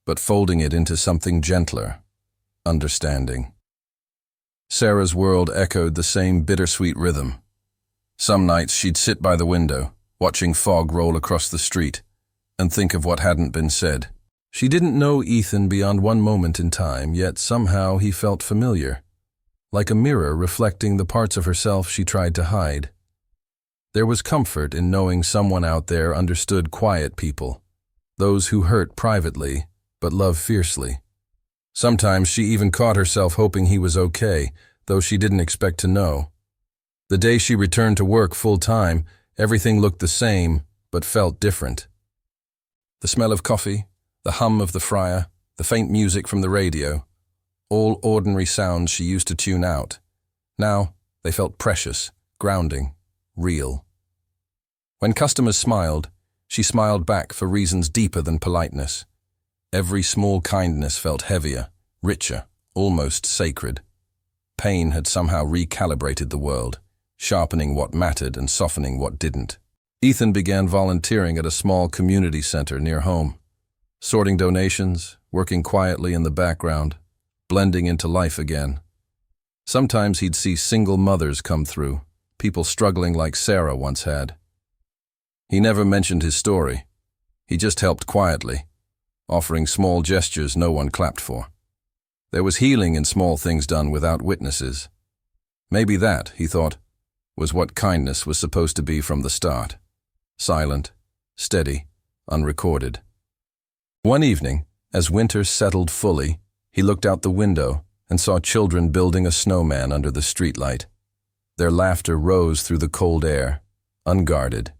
but folding it into something gentler, understanding. Sarah's world echoed the same bittersweet rhythm. Some nights she'd sit by the window, watching fog roll across the street, and think of what hadn't been said. She didn't know Ethan beyond one moment in time, yet somehow he felt familiar, like a mirror reflecting the parts of herself she tried to hide. There was comfort in knowing someone out there understood quiet people, those who hurt privately but love fiercely. Sometimes she even caught herself hoping he was okay, though she didn't expect to know. The day she returned to work full-time, everything looked the same, but felt different. The smell of coffee, the hum of the fryer, the faint music from the radio, all ordinary sounds she used to tune out. Now, they felt precious, grounding, real. When customers smiled, she smiled back for reasons deeper than politeness. Every small kindness felt heavier, richer, almost sacred. Pain had somehow recalibrated the world, sharpening what mattered and softening what didn't. Ethan began volunteering at a small community center near home, sorting donations, working quietly in the background, blending into life again. Sometimes he'd see single mothers come through, people struggling like Sarah once had. He never mentioned his story. He just helped quietly, offering small gestures no one clapped for. There was healing in small things done without witnesses. Maybe that, he thought, was what kindness was supposed to be from the start. Silent, steady, unrecorded. One evening, as winter settled fully, he looked out the window and saw children building a snowman under the streetlight. Their laughter rose through the cold air, unguarded,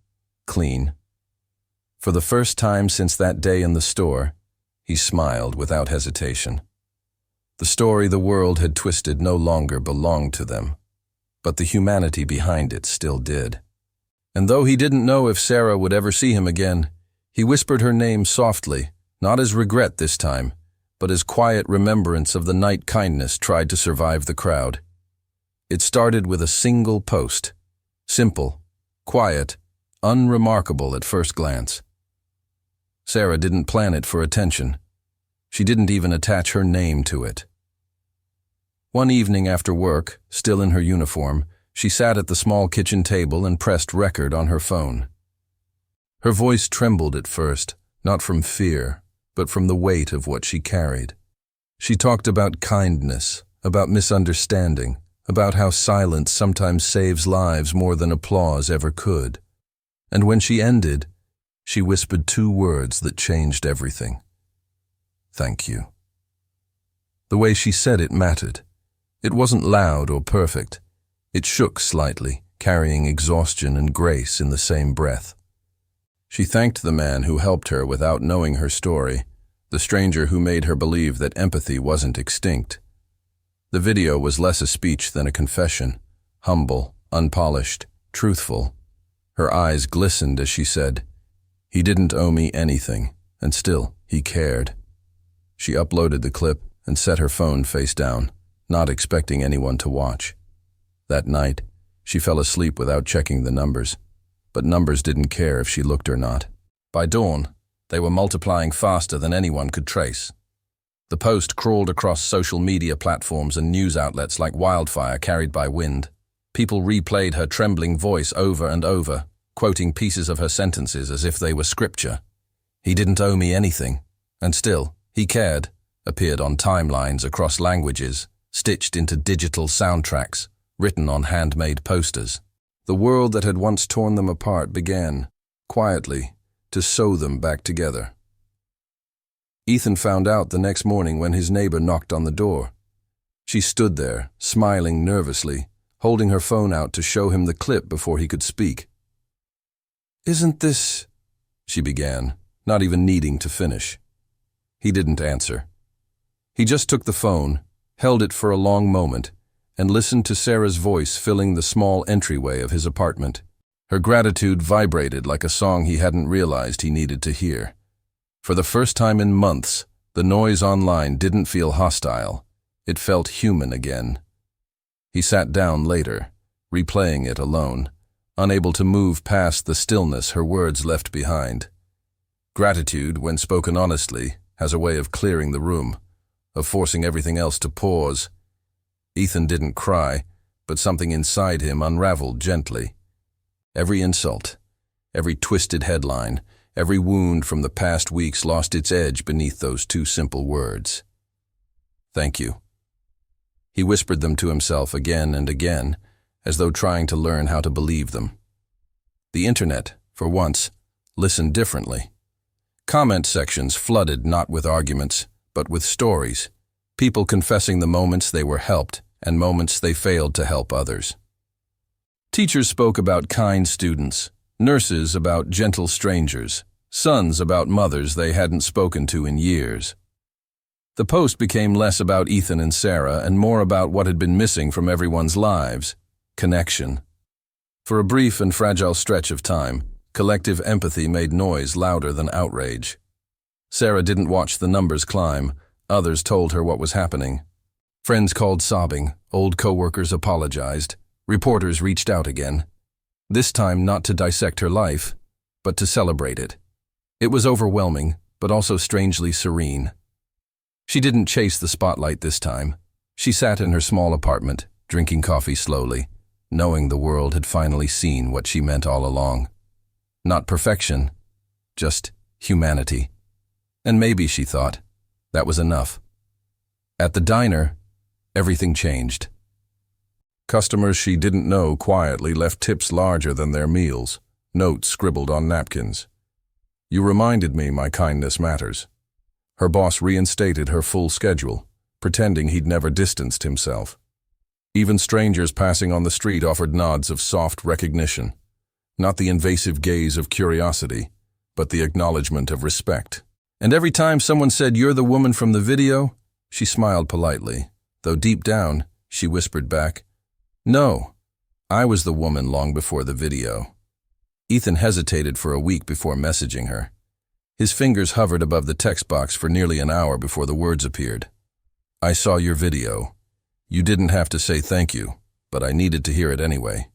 clean. For the first time since that day in the store, he smiled without hesitation. The story the world had twisted no longer belonged to them, but the humanity behind it still did. And though he didn't know if Sarah would ever see him again, he whispered her name softly, not as regret this time, but as quiet remembrance of the night kindness tried to survive the crowd. It started with a single post, simple, quiet, unremarkable at first glance. Sarah didn't plan it for attention. She didn't even attach her name to it. One evening after work, still in her uniform, she sat at the small kitchen table and pressed record on her phone. Her voice trembled at first, not from fear, but from the weight of what she carried. She talked about kindness, about misunderstanding, about how silence sometimes saves lives more than applause ever could. And when she ended, she whispered two words that changed everything. Thank you. The way she said it mattered. It wasn't loud or perfect. It shook slightly, carrying exhaustion and grace in the same breath. She thanked the man who helped her without knowing her story, the stranger who made her believe that empathy wasn't extinct. The video was less a speech than a confession, humble, unpolished, truthful. Her eyes glistened as she said, "He didn't owe me anything, and still, he cared." She uploaded the clip and set her phone face down, not expecting anyone to watch. That night, she fell asleep without checking the numbers, but numbers didn't care if she looked or not. By dawn, they were multiplying faster than anyone could trace. The post crawled across social media platforms and news outlets like wildfire carried by wind. People replayed her trembling voice over and over, quoting pieces of her sentences as if they were scripture. "He didn't owe me anything, and still, he cared," appeared on timelines across languages, stitched into digital soundtracks, written on handmade posters. The world that had once torn them apart began, quietly, to sew them back together. Ethan found out the next morning when his neighbor knocked on the door. She stood there, smiling nervously, holding her phone out to show him the clip before he could speak. "Isn't this—" she began, not even needing to finish. He didn't answer. He just took the phone, held it for a long moment, and listened to Sarah's voice filling the small entryway of his apartment. Her gratitude vibrated like a song he hadn't realized he needed to hear. For the first time in months, the noise online didn't feel hostile. It felt human again. He sat down later, replaying it alone, unable to move past the stillness her words left behind. Gratitude, when spoken honestly, has a way of clearing the room, of forcing everything else to pause. Ethan didn't cry, but something inside him unraveled gently. Every insult, every twisted headline, every wound from the past weeks lost its edge beneath those two simple words. "Thank you." He whispered them to himself again and again, as though trying to learn how to believe them. The internet, for once, listened differently. Comment sections flooded not with arguments, but with stories, people confessing the moments they were helped and moments they failed to help others. Teachers spoke about kind students, nurses about gentle strangers, sons about mothers they hadn't spoken to in years. The post became less about Ethan and Sarah and more about what had been missing from everyone's lives: connection. For a brief and fragile stretch of time, collective empathy made noise louder than outrage. Sarah didn't watch the numbers climb. Others told her what was happening. Friends called sobbing, old coworkers apologized, reporters reached out again. This time not to dissect her life, but to celebrate it. It was overwhelming, but also strangely serene. She didn't chase the spotlight this time. She sat in her small apartment, drinking coffee slowly, knowing the world had finally seen what she meant all along. Not perfection, just humanity. And maybe, she thought, that was enough. At the diner, everything changed. Customers she didn't know quietly left tips larger than their meals, notes scribbled on napkins. "You reminded me my kindness matters." Her boss reinstated her full schedule, pretending he'd never distanced himself. Even strangers passing on the street offered nods of soft recognition, not the invasive gaze of curiosity, but the acknowledgement of respect. And every time someone said, "You're the woman from the video," she smiled politely, though deep down, she whispered back, "No, I was the woman long before the video." Ethan hesitated for a week before messaging her. His fingers hovered above the text box for nearly an hour before the words appeared. "I saw your video. You didn't have to say thank you, but I needed to hear it anyway."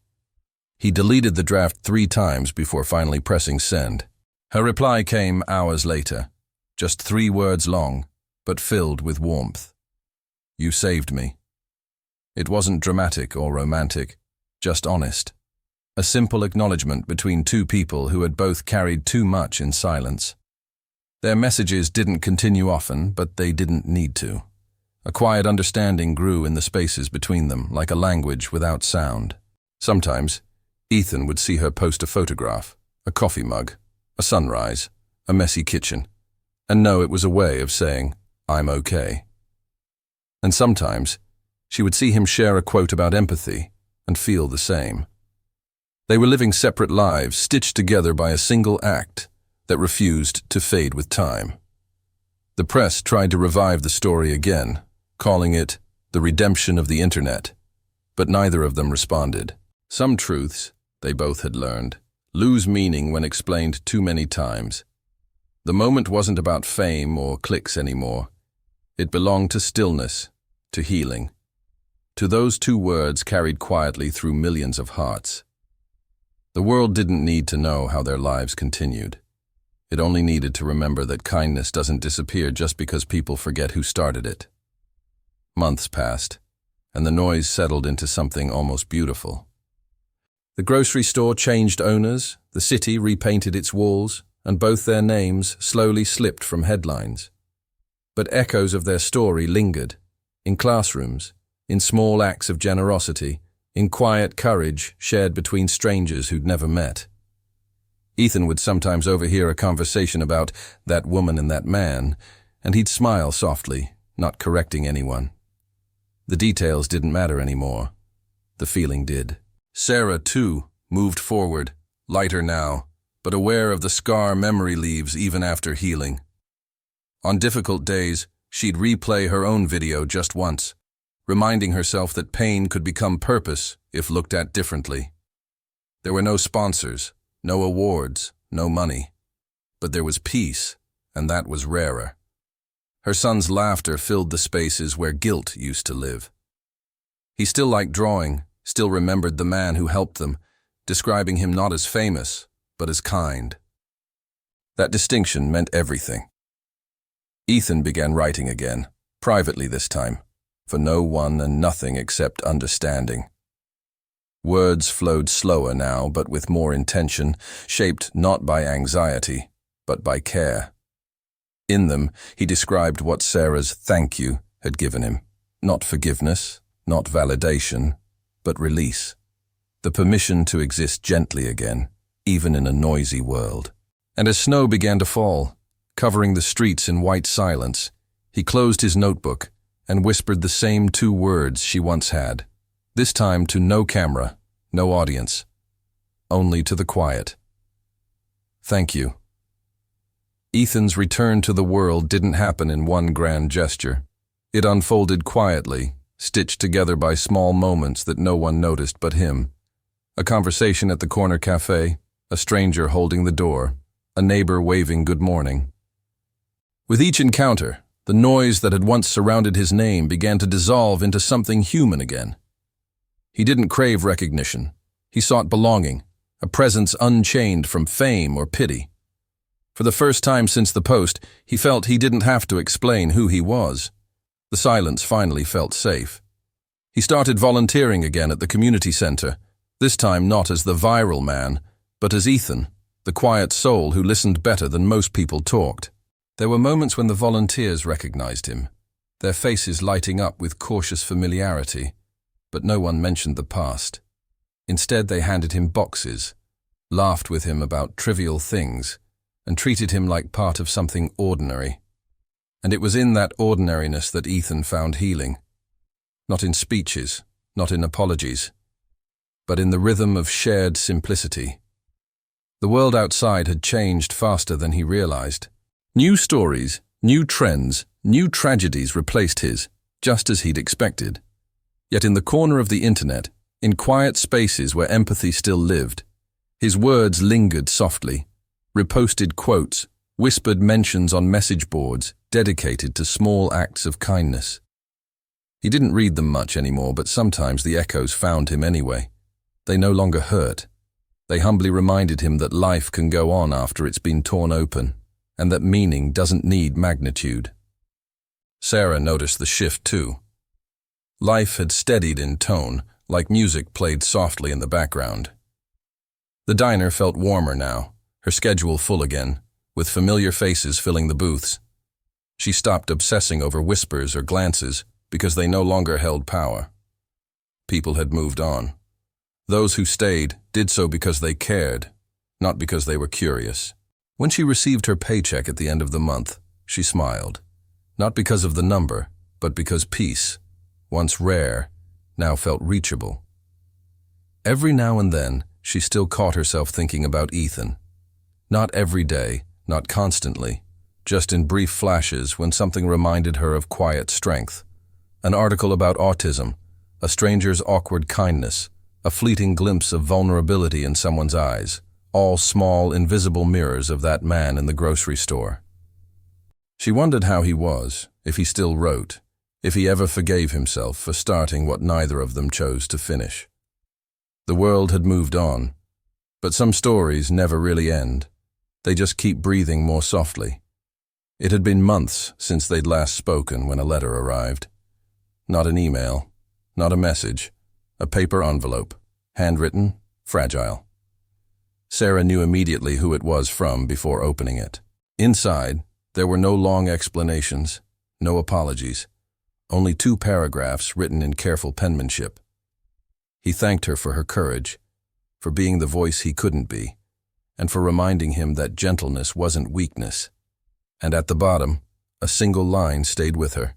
He deleted the draft 3 times before finally pressing send. Her reply came hours later, just 3 words long, but filled with warmth. "You saved me." It wasn't dramatic or romantic, just honest. A simple acknowledgement between 2 people who had both carried too much in silence. Their messages didn't continue often, but they didn't need to. A quiet understanding grew in the spaces between them, like a language without sound. Sometimes, Ethan would see her post a photograph, a coffee mug, a sunrise, a messy kitchen, and know it was a way of saying, "I'm okay." And sometimes, she would see him share a quote about empathy and feel the same. They were living separate lives, stitched together by a single act that refused to fade with time. The press tried to revive the story again, calling it the redemption of the internet, but neither of them responded. Some truths, they both had learned, lose meaning when explained too many times. The moment wasn't about fame or clicks anymore. It belonged to stillness, to healing, to those 2 words carried quietly through millions of hearts. The world didn't need to know how their lives continued. It only needed to remember that kindness doesn't disappear just because people forget who started it. Months passed, and the noise settled into something almost beautiful. The grocery store changed owners, the city repainted its walls, and both their names slowly slipped from headlines. But echoes of their story lingered, in classrooms, in small acts of generosity, in quiet courage shared between strangers who'd never met. Ethan would sometimes overhear a conversation about that woman and that man, and he'd smile softly, not correcting anyone. The details didn't matter anymore. The feeling did. Sarah, too, moved forward, lighter now, but aware of the scar memory leaves even after healing. On difficult days, she'd replay her own video just once, reminding herself that pain could become purpose if looked at differently. There were no sponsors, no awards, no money. But there was peace, and that was rarer. Her son's laughter filled the spaces where guilt used to live. He still liked drawing, still remembered the man who helped them, describing him not as famous, but as kind. That distinction meant everything. Ethan began writing again, privately this time, for no one and nothing except understanding. Words flowed slower now, but with more intention, shaped not by anxiety, but by care. In them, he described what Sarah's "thank you" had given him. Not forgiveness, not validation, but release. The permission to exist gently again, even in a noisy world. And as snow began to fall, covering the streets in white silence, he closed his notebook and whispered the same 2 words she once had, this time to no camera, no audience, only to the quiet. "Thank you." Ethan's return to the world didn't happen in one grand gesture. It unfolded quietly, stitched together by small moments that no one noticed but him. A conversation at the corner cafe, a stranger holding the door, a neighbor waving good morning. With each encounter, the noise that had once surrounded his name began to dissolve into something human again. He didn't crave recognition. He sought belonging, a presence unchained from fame or pity. For the first time since the post, he felt he didn't have to explain who he was. The silence finally felt safe. He started volunteering again at the community center, this time not as the viral man, but as Ethan, the quiet soul who listened better than most people talked. There were moments when the volunteers recognized him, their faces lighting up with cautious familiarity, but no one mentioned the past. Instead, they handed him boxes, laughed with him about trivial things, and treated him like part of something ordinary. And it was in that ordinariness that Ethan found healing. Not in speeches, not in apologies, but in the rhythm of shared simplicity. The world outside had changed faster than he realized. New stories, new trends, new tragedies replaced his, just as he'd expected. Yet in the corner of the internet, in quiet spaces where empathy still lived, his words lingered softly, reposted quotes, whispered mentions on message boards dedicated to small acts of kindness. He didn't read them much anymore, but sometimes the echoes found him anyway. They no longer hurt. They humbly reminded him that life can go on after it's been torn open, and that meaning doesn't need magnitude. Sarah noticed the shift too. Life had steadied in tone, like music played softly in the background. The diner felt warmer now, her schedule full again, with familiar faces filling the booths. She stopped obsessing over whispers or glances because they no longer held power. People had moved on. Those who stayed did so because they cared, not because they were curious. When she received her paycheck at the end of the month, she smiled. Not because of the number, but because peace, once rare, now felt reachable. Every now and then, she still caught herself thinking about Ethan. Not every day, not constantly, just in brief flashes when something reminded her of quiet strength. An article about autism, a stranger's awkward kindness, a fleeting glimpse of vulnerability in someone's eyes, all small, invisible mirrors of that man in the grocery store. She wondered how he was, if he still wrote, if he ever forgave himself for starting what neither of them chose to finish. The world had moved on, but some stories never really end. They just keep breathing more softly. It had been months since they'd last spoken when a letter arrived. Not an email, not a message, a paper envelope, handwritten, fragile. Sarah knew immediately who it was from before opening it. Inside, there were no long explanations, no apologies, only 2 paragraphs written in careful penmanship. He thanked her for her courage, for being the voice he couldn't be, and for reminding him that gentleness wasn't weakness. And at the bottom, a single line stayed with her.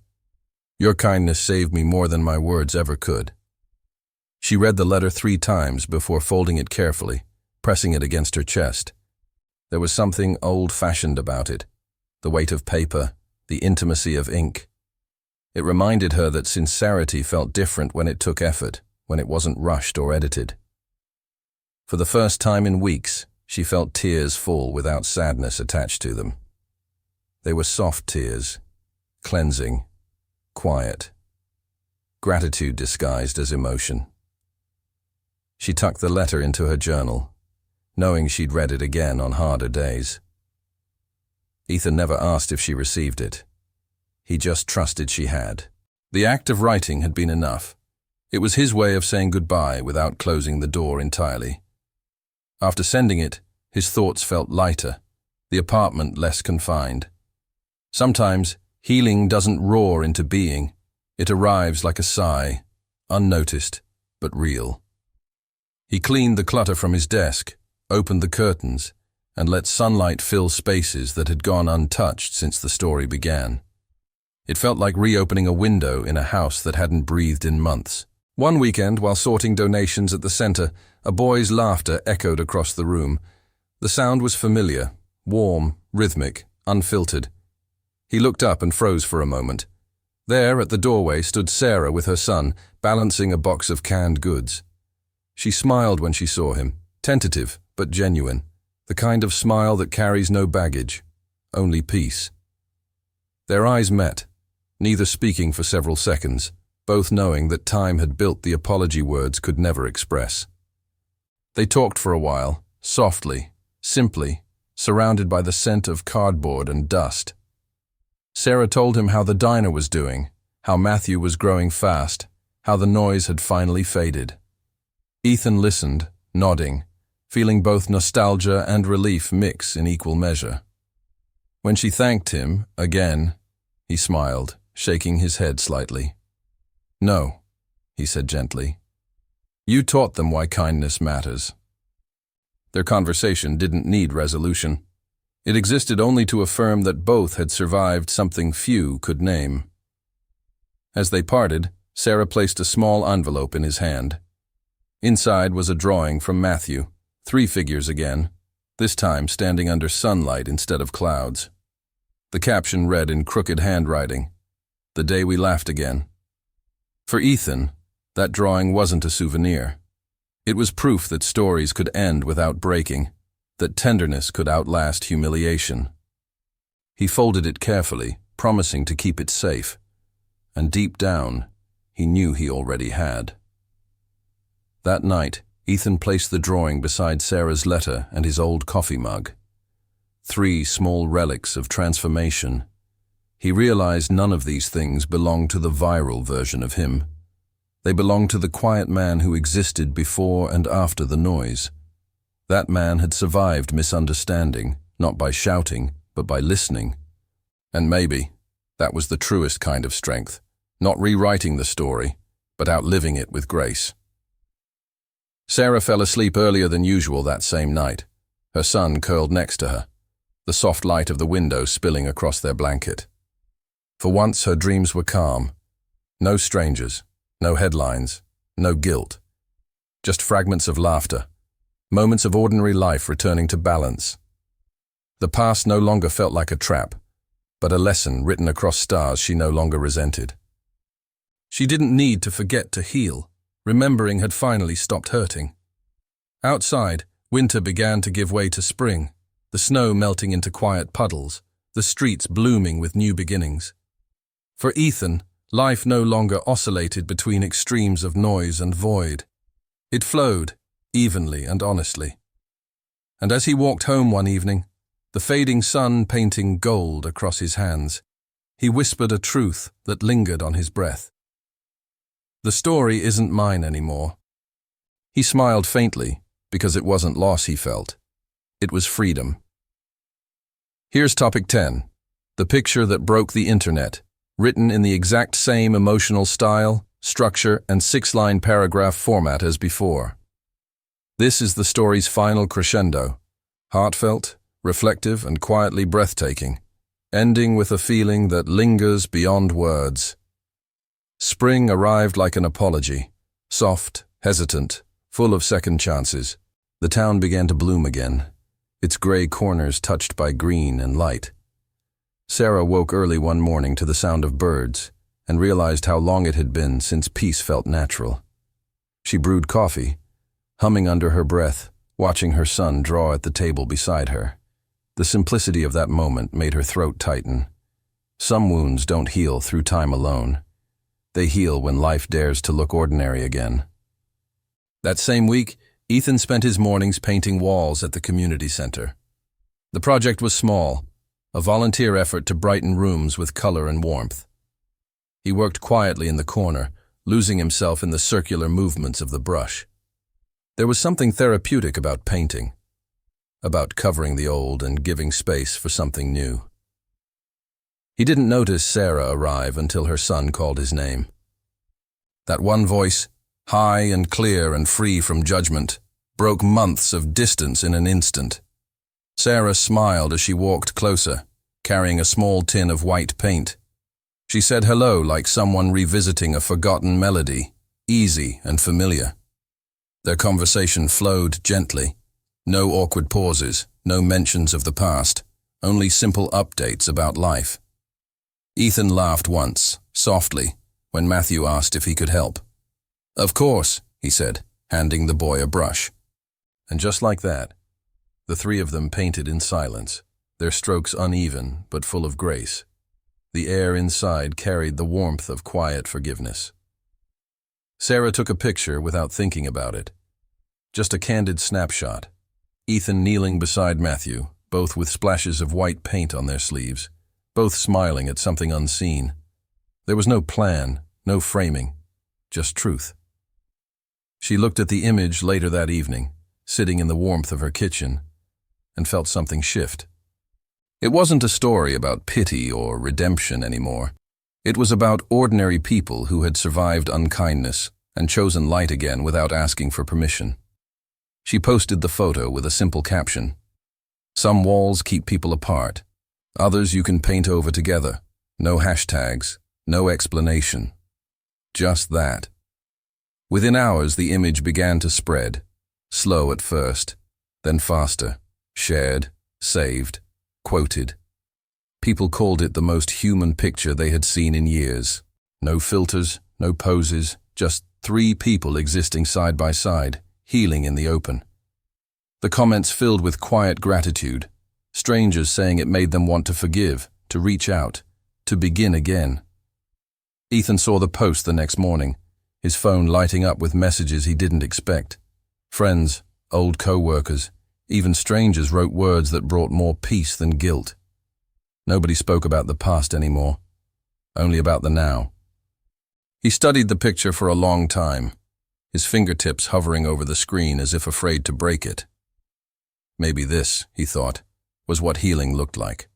"Your kindness saved me more than my words ever could." She read the letter 3 times before folding it carefully, pressing it against her chest. There was something old-fashioned about it, the weight of paper, the intimacy of ink. It reminded her that sincerity felt different when it took effort, when it wasn't rushed or edited. For the first time in weeks, she felt tears fall without sadness attached to them. They were soft tears, cleansing, quiet, gratitude disguised as emotion. She tucked the letter into her journal, knowing she'd read it again on harder days. Ethan never asked if she received it. He just trusted she had. The act of writing had been enough. It was his way of saying goodbye without closing the door entirely. After sending it, his thoughts felt lighter, the apartment less confined. Sometimes, healing doesn't roar into being. It arrives like a sigh, unnoticed, but real. He cleaned the clutter from his desk, opened the curtains, and let sunlight fill spaces that had gone untouched since the story began. It felt like reopening a window in a house that hadn't breathed in months. One weekend, while sorting donations at the center, a boy's laughter echoed across the room. The sound was familiar, warm, rhythmic, unfiltered. He looked up and froze for a moment. There, at the doorway, stood Sarah with her son, balancing a box of canned goods. She smiled when she saw him, tentative but genuine, the kind of smile that carries no baggage, only peace. Their eyes met, neither speaking for several seconds, both knowing that time had built the apology words could never express. They talked for a while, softly, simply, surrounded by the scent of cardboard and dust. Sarah told him how the diner was doing, how Matthew was growing fast, how the noise had finally faded. Ethan listened, nodding, feeling both nostalgia and relief mix in equal measure. When she thanked him, again, he smiled, shaking his head slightly. "No," he said gently. "You taught them why kindness matters." Their conversation didn't need resolution. It existed only to affirm that both had survived something few could name. As they parted, Sarah placed a small envelope in his hand. Inside was a drawing from Matthew, 3 figures again, this time standing under sunlight instead of clouds. The caption read in crooked handwriting, "The day we laughed again." For Ethan, that drawing wasn't a souvenir. It was proof that stories could end without breaking, that tenderness could outlast humiliation. He folded it carefully, promising to keep it safe, and deep down, he knew he already had. That night, Ethan placed the drawing beside Sarah's letter and his old coffee mug. 3 small relics of transformation. He realized none of these things belonged to the viral version of him. They belonged to the quiet man who existed before and after the noise. That man had survived misunderstanding, not by shouting, but by listening. And maybe that was the truest kind of strength, not rewriting the story, but outliving it with grace. Sarah fell asleep earlier than usual that same night, her son curled next to her, the soft light of the window spilling across their blanket. For once her dreams were calm. No strangers, no headlines, no guilt. Just fragments of laughter, moments of ordinary life returning to balance. The past no longer felt like a trap, but a lesson written across stars she no longer resented. She didn't need to forget to heal. Remembering had finally stopped hurting. Outside, winter began to give way to spring, the snow melting into quiet puddles, the streets blooming with new beginnings. For Ethan, life no longer oscillated between extremes of noise and void. It flowed, evenly and honestly. And as he walked home one evening, the fading sun painting gold across his hands, he whispered a truth that lingered on his breath. "The story isn't mine anymore." He smiled faintly, because it wasn't loss he felt. It was freedom. Here's topic 10, the picture that broke the internet, written in the exact same emotional style, structure, and 6-line paragraph format as before. This is the story's final crescendo, heartfelt, reflective, and quietly breathtaking, ending with a feeling that lingers beyond words. Spring arrived like an apology, soft, hesitant, full of second chances. The town began to bloom again, its gray corners touched by green and light. Sarah woke early one morning to the sound of birds and realized how long it had been since peace felt natural. She brewed coffee, humming under her breath, watching her son draw at the table beside her. The simplicity of that moment made her throat tighten. Some wounds don't heal through time alone. They heal when life dares to look ordinary again. That same week, Ethan spent his mornings painting walls at the community center. The project was small, a volunteer effort to brighten rooms with color and warmth. He worked quietly in the corner, losing himself in the circular movements of the brush. There was something therapeutic about painting, about covering the old and giving space for something new. He didn't notice Sarah arrive until her son called his name. That one voice, high and clear and free from judgment, broke months of distance in an instant. Sarah smiled as she walked closer, carrying a small tin of white paint. She said hello like someone revisiting a forgotten melody, easy and familiar. Their conversation flowed gently. No awkward pauses, no mentions of the past, only simple updates about life. Ethan laughed once, softly, when Matthew asked if he could help. "Of course," he said, handing the boy a brush. And just like that, the 3 of them painted in silence, their strokes uneven but full of grace. The air inside carried the warmth of quiet forgiveness. Sarah took a picture without thinking about it. Just a candid snapshot. Ethan kneeling beside Matthew, both with splashes of white paint on their sleeves, both smiling at something unseen. There was no plan, no framing, just truth. She looked at the image later that evening, sitting in the warmth of her kitchen, and felt something shift. It wasn't a story about pity or redemption anymore. It was about ordinary people who had survived unkindness and chosen light again without asking for permission. She posted the photo with a simple caption. Some walls keep people apart. Others you can paint over together. No hashtags, no explanation. Just that. Within hours, the image began to spread. Slow at first, then faster. Shared, saved, quoted. People called it the most human picture they had seen in years. No filters, no poses, just 3 people existing side by side, healing in the open. The comments filled with quiet gratitude, strangers saying it made them want to forgive, to reach out, to begin again. Ethan saw the post the next morning, his phone lighting up with messages he didn't expect. Friends, old co-workers, even strangers wrote words that brought more peace than guilt. Nobody spoke about the past anymore, only about the now. He studied the picture for a long time, his fingertips hovering over the screen as if afraid to break it. Maybe this, he thought, was what healing looked like.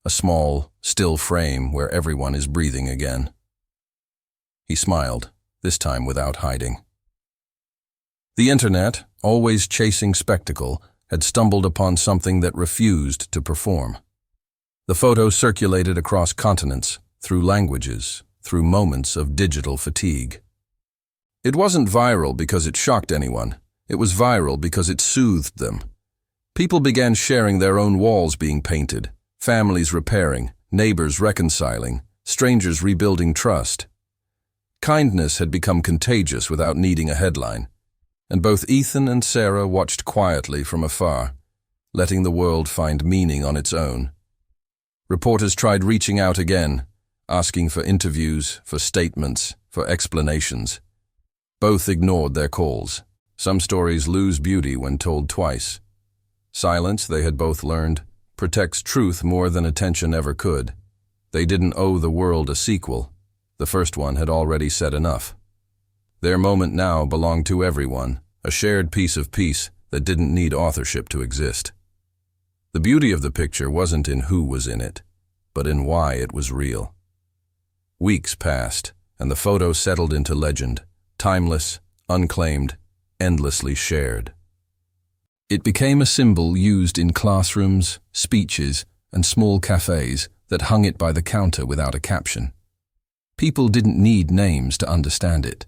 A small, still frame where everyone is breathing again. He smiled, this time without hiding. The internet, always chasing spectacle, had stumbled upon something that refused to perform. The photo circulated across continents, through languages, through moments of digital fatigue. It wasn't viral because it shocked anyone. It was viral because it soothed them. People began sharing their own walls being painted, families repairing, neighbors reconciling, strangers rebuilding trust. Kindness had become contagious without needing a headline, and both Ethan and Sarah watched quietly from afar, letting the world find meaning on its own. Reporters tried reaching out again, asking for interviews, for statements, for explanations. Both ignored their calls. Some stories lose beauty when told twice. Silence, they had both learned, protects truth more than attention ever could. They didn't owe the world a sequel. The first one had already said enough. Their moment now belonged to everyone, a shared piece of peace that didn't need authorship to exist. The beauty of the picture wasn't in who was in it, but in why it was real. Weeks passed, and the photo settled into legend, timeless, unclaimed, endlessly shared. It became a symbol used in classrooms, speeches, and small cafes that hung it by the counter without a caption. People didn't need names to understand it.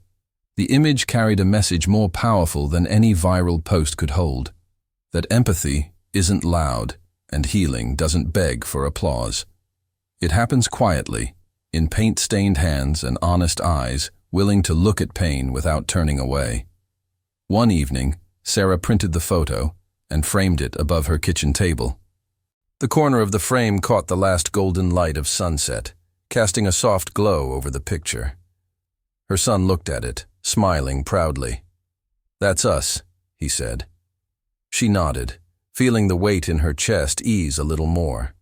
The image carried a message more powerful than any viral post could hold, that empathy isn't loud and healing doesn't beg for applause. It happens quietly, in paint-stained hands and honest eyes, willing to look at pain without turning away. One evening, Sarah printed the photo and framed it above her kitchen table. The corner of the frame caught the last golden light of sunset, casting a soft glow over the picture. Her son looked at it, smiling proudly. "That's us," he said. She nodded, feeling the weight in her chest ease a little more.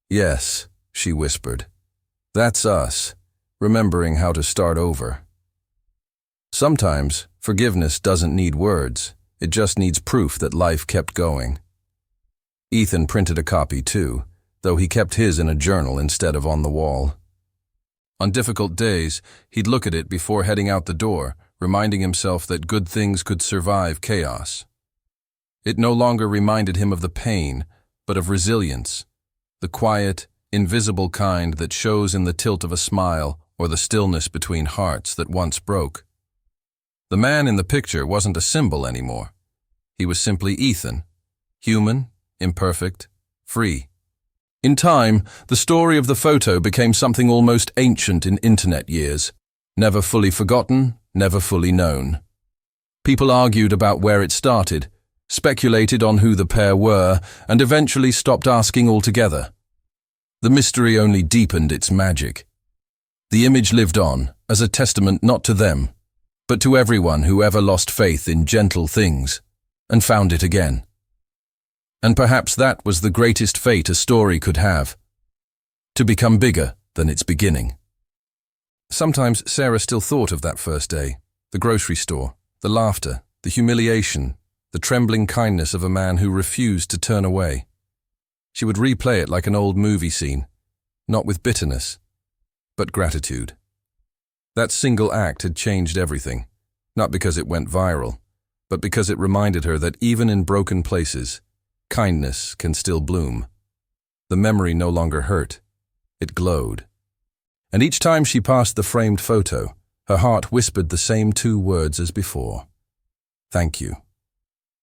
"Yes," she whispered. "That's us," remembering how to start over. Sometimes, forgiveness doesn't need words. It just needs proof that life kept going. Ethan printed a copy too, though he kept his in a journal instead of on the wall. On difficult days, he'd look at it before heading out the door, reminding himself that good things could survive chaos. It no longer reminded him of the pain, but of resilience, the quiet, invisible kind that shows in the tilt of a smile or the stillness between hearts that once broke. The man in the picture wasn't a symbol anymore. He was simply Ethan, human, imperfect, free. In time, the story of the photo became something almost ancient in internet years, never fully forgotten, never fully known. People argued about where it started, speculated on who the pair were, and eventually stopped asking altogether. The mystery only deepened its magic. The image lived on, as a testament not to them, but to everyone who ever lost faith in gentle things, and found it again. And perhaps that was the greatest fate a story could have, to become bigger than its beginning. Sometimes Sarah still thought of that first day, the grocery store, the laughter, the humiliation, the trembling kindness of a man who refused to turn away. She would replay it like an old movie scene, not with bitterness, but gratitude. That single act had changed everything, not because it went viral, but because it reminded her that even in broken places, kindness can still bloom. The memory no longer hurt. It glowed. And each time she passed the framed photo, her heart whispered the same two words as before. Thank you.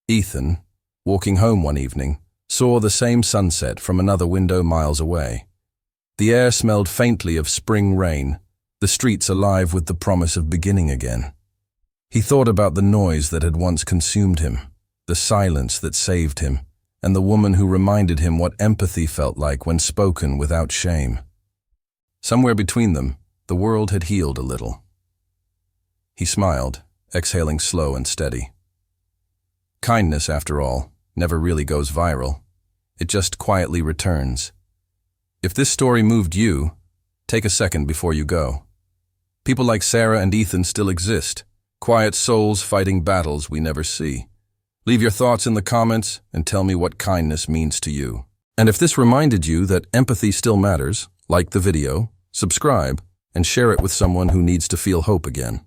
Ethan, walking home one evening, saw the same sunset from another window miles away. The air smelled faintly of spring rain, the streets alive with the promise of beginning again. He thought about the noise that had once consumed him, the silence that saved him, and the woman who reminded him what empathy felt like when spoken without shame. Somewhere between them, the world had healed a little. He smiled, exhaling slow and steady. Kindness, after all, never really goes viral. It just quietly returns. If this story moved you, take a second before you go. People like Sarah and Ethan still exist, quiet souls fighting battles we never see. Leave your thoughts in the comments and tell me what kindness means to you. And if this reminded you that empathy still matters, like the video, subscribe, and share it with someone who needs to feel hope again.